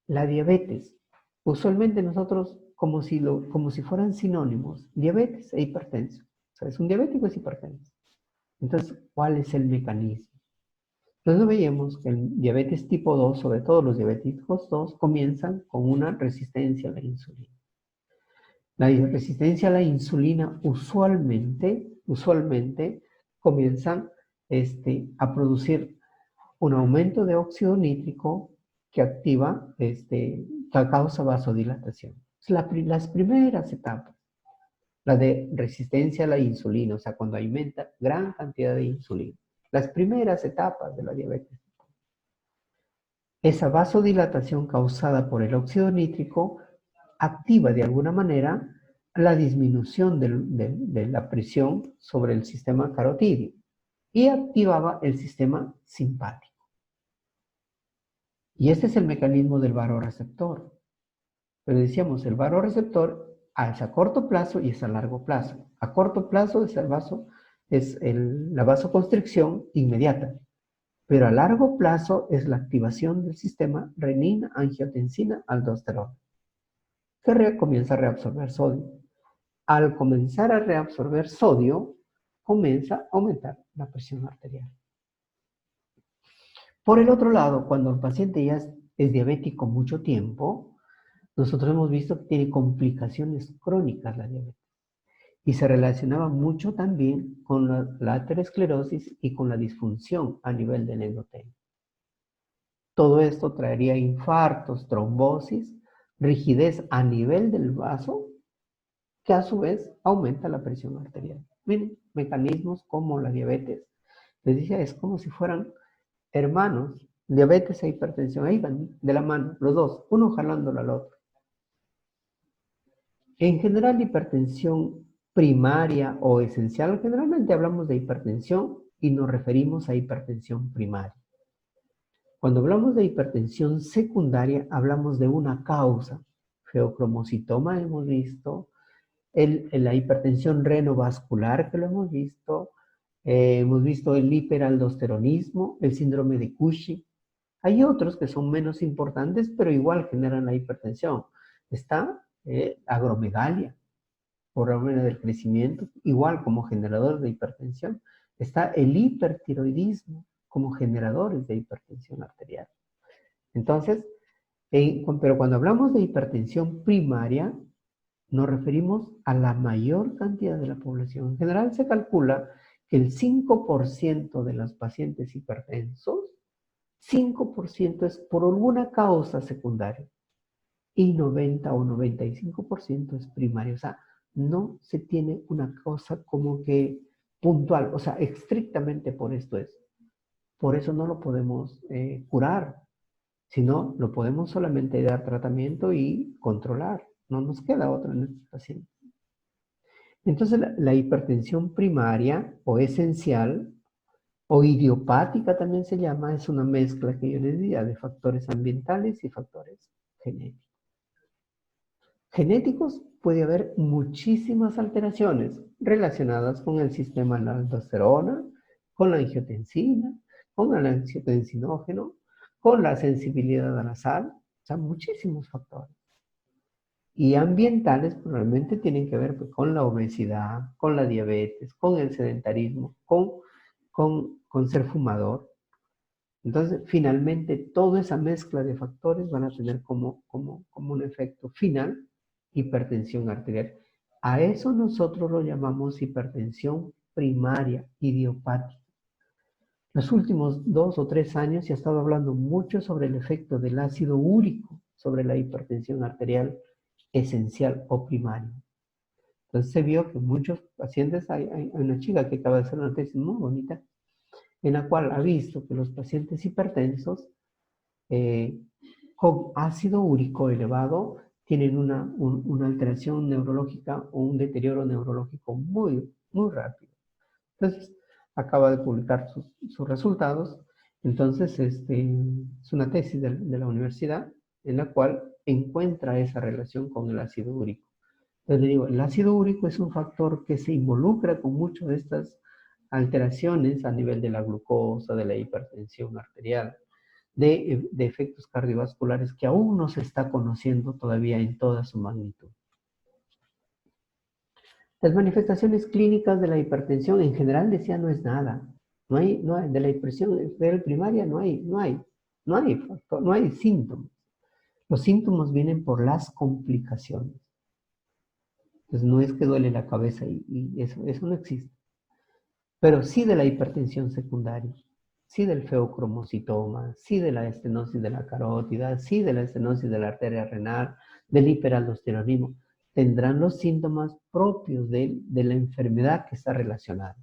La diabetes, usualmente nosotros como si fueran sinónimos, diabetes e hipertenso. O sea, es un diabético, es hipertenso. Entonces, ¿cuál es el mecanismo? Entonces veíamos que el diabetes tipo 2, sobre todo los diabéticos 2, comienzan con una resistencia a la insulina. La resistencia a la insulina usualmente comienzan a producir un aumento de óxido nítrico que activa, que causa vasodilatación. Las primeras etapas, la de resistencia a la insulina, o sea, cuando aumenta gran cantidad de insulina. Las primeras etapas de la diabetes. Esa vasodilatación causada por el óxido nítrico activa de alguna manera la disminución de la presión sobre el sistema carotídeo y activaba el sistema simpático. Y este es el mecanismo del vasoreceptor. Pero decíamos, el vasoreceptor es a corto plazo y es a largo plazo. A corto plazo es la vasoconstricción inmediata, pero a largo plazo es la activación del sistema renina, angiotensina, aldosterona, que comienza a reabsorber sodio. Al comenzar a reabsorber sodio, comienza a aumentar la presión arterial. Por el otro lado, cuando el paciente ya es diabético mucho tiempo, nosotros hemos visto que tiene complicaciones crónicas la diabetes y se relacionaba mucho también con la aterosclerosis y con la disfunción a nivel del endotelio. Todo esto traería infartos, trombosis, rigidez a nivel del vaso, que a su vez aumenta la presión arterial. Miren, mecanismos como la diabetes. Les decía, es como si fueran hermanos, diabetes e hipertensión, ahí van de la mano, los dos, uno jalándolo al otro. En general, hipertensión primaria o esencial, generalmente hablamos de hipertensión y nos referimos a hipertensión primaria. Cuando hablamos de hipertensión secundaria, hablamos de una causa. Feocromocitoma hemos visto, la hipertensión renovascular que lo hemos visto el hiperaldosteronismo, el síndrome de Cushing. Hay otros que son menos importantes, pero igual generan la hipertensión. Está agromegalia, por orden del crecimiento, igual como generador de hipertensión. Está el hipertiroidismo como generadores de hipertensión arterial. Entonces, pero cuando hablamos de hipertensión primaria, nos referimos a la mayor cantidad de la población. En general se calcula que el 5% de los pacientes hipertensos, 5% es por alguna causa secundaria y 90 o 95% es primaria. O sea, no se tiene una cosa como que puntual, o sea, estrictamente por esto es. Por eso no lo podemos curar, sino lo podemos solamente dar tratamiento y controlar. No nos queda otra en este paciente. Entonces, la hipertensión primaria o esencial o idiopática también se llama, es una mezcla que yo les diría de factores ambientales y factores genéticos. Genéticos puede haber muchísimas alteraciones relacionadas con el sistema de la aldosterona, con la angiotensina, con el angiotensinógeno, con la sensibilidad a la sal, o sea, muchísimos factores. Y ambientales probablemente tienen que ver con la obesidad, con la diabetes, con el sedentarismo, con ser fumador. Entonces, finalmente, toda esa mezcla de factores van a tener como un efecto final hipertensión arterial. A eso nosotros lo llamamos hipertensión primaria idiopática. Los últimos 2 o 3 años se ha estado hablando mucho sobre el efecto del ácido úrico sobre la hipertensión arterial esencial o primaria. Entonces se vio que muchos pacientes, hay una chica que acaba de hacer una tesis muy bonita, en la cual ha visto que los pacientes hipertensos con ácido úrico elevado tienen una alteración neurológica o un deterioro neurológico muy, muy rápido. Entonces, acaba de publicar sus resultados. Entonces, es una tesis de la universidad en la cual encuentra esa relación con el ácido úrico. Entonces, le digo, el ácido úrico es un factor que se involucra con muchas de estas alteraciones a nivel de la glucosa, de la hipertensión arterial, de efectos cardiovasculares que aún no se está conociendo todavía en toda su magnitud. Las manifestaciones clínicas de la hipertensión en general, decía, no es nada. No hay, de la hipertensión arterial primaria no hay síntomas. Los síntomas vienen por las complicaciones. Entonces no es que duele la cabeza y eso no existe. Pero sí de la hipertensión secundaria, sí del feocromocitoma, sí de la estenosis de la carótida, sí de la estenosis de la arteria renal, del hiperaldosteronismo, tendrán los síntomas propios de la enfermedad que está relacionada.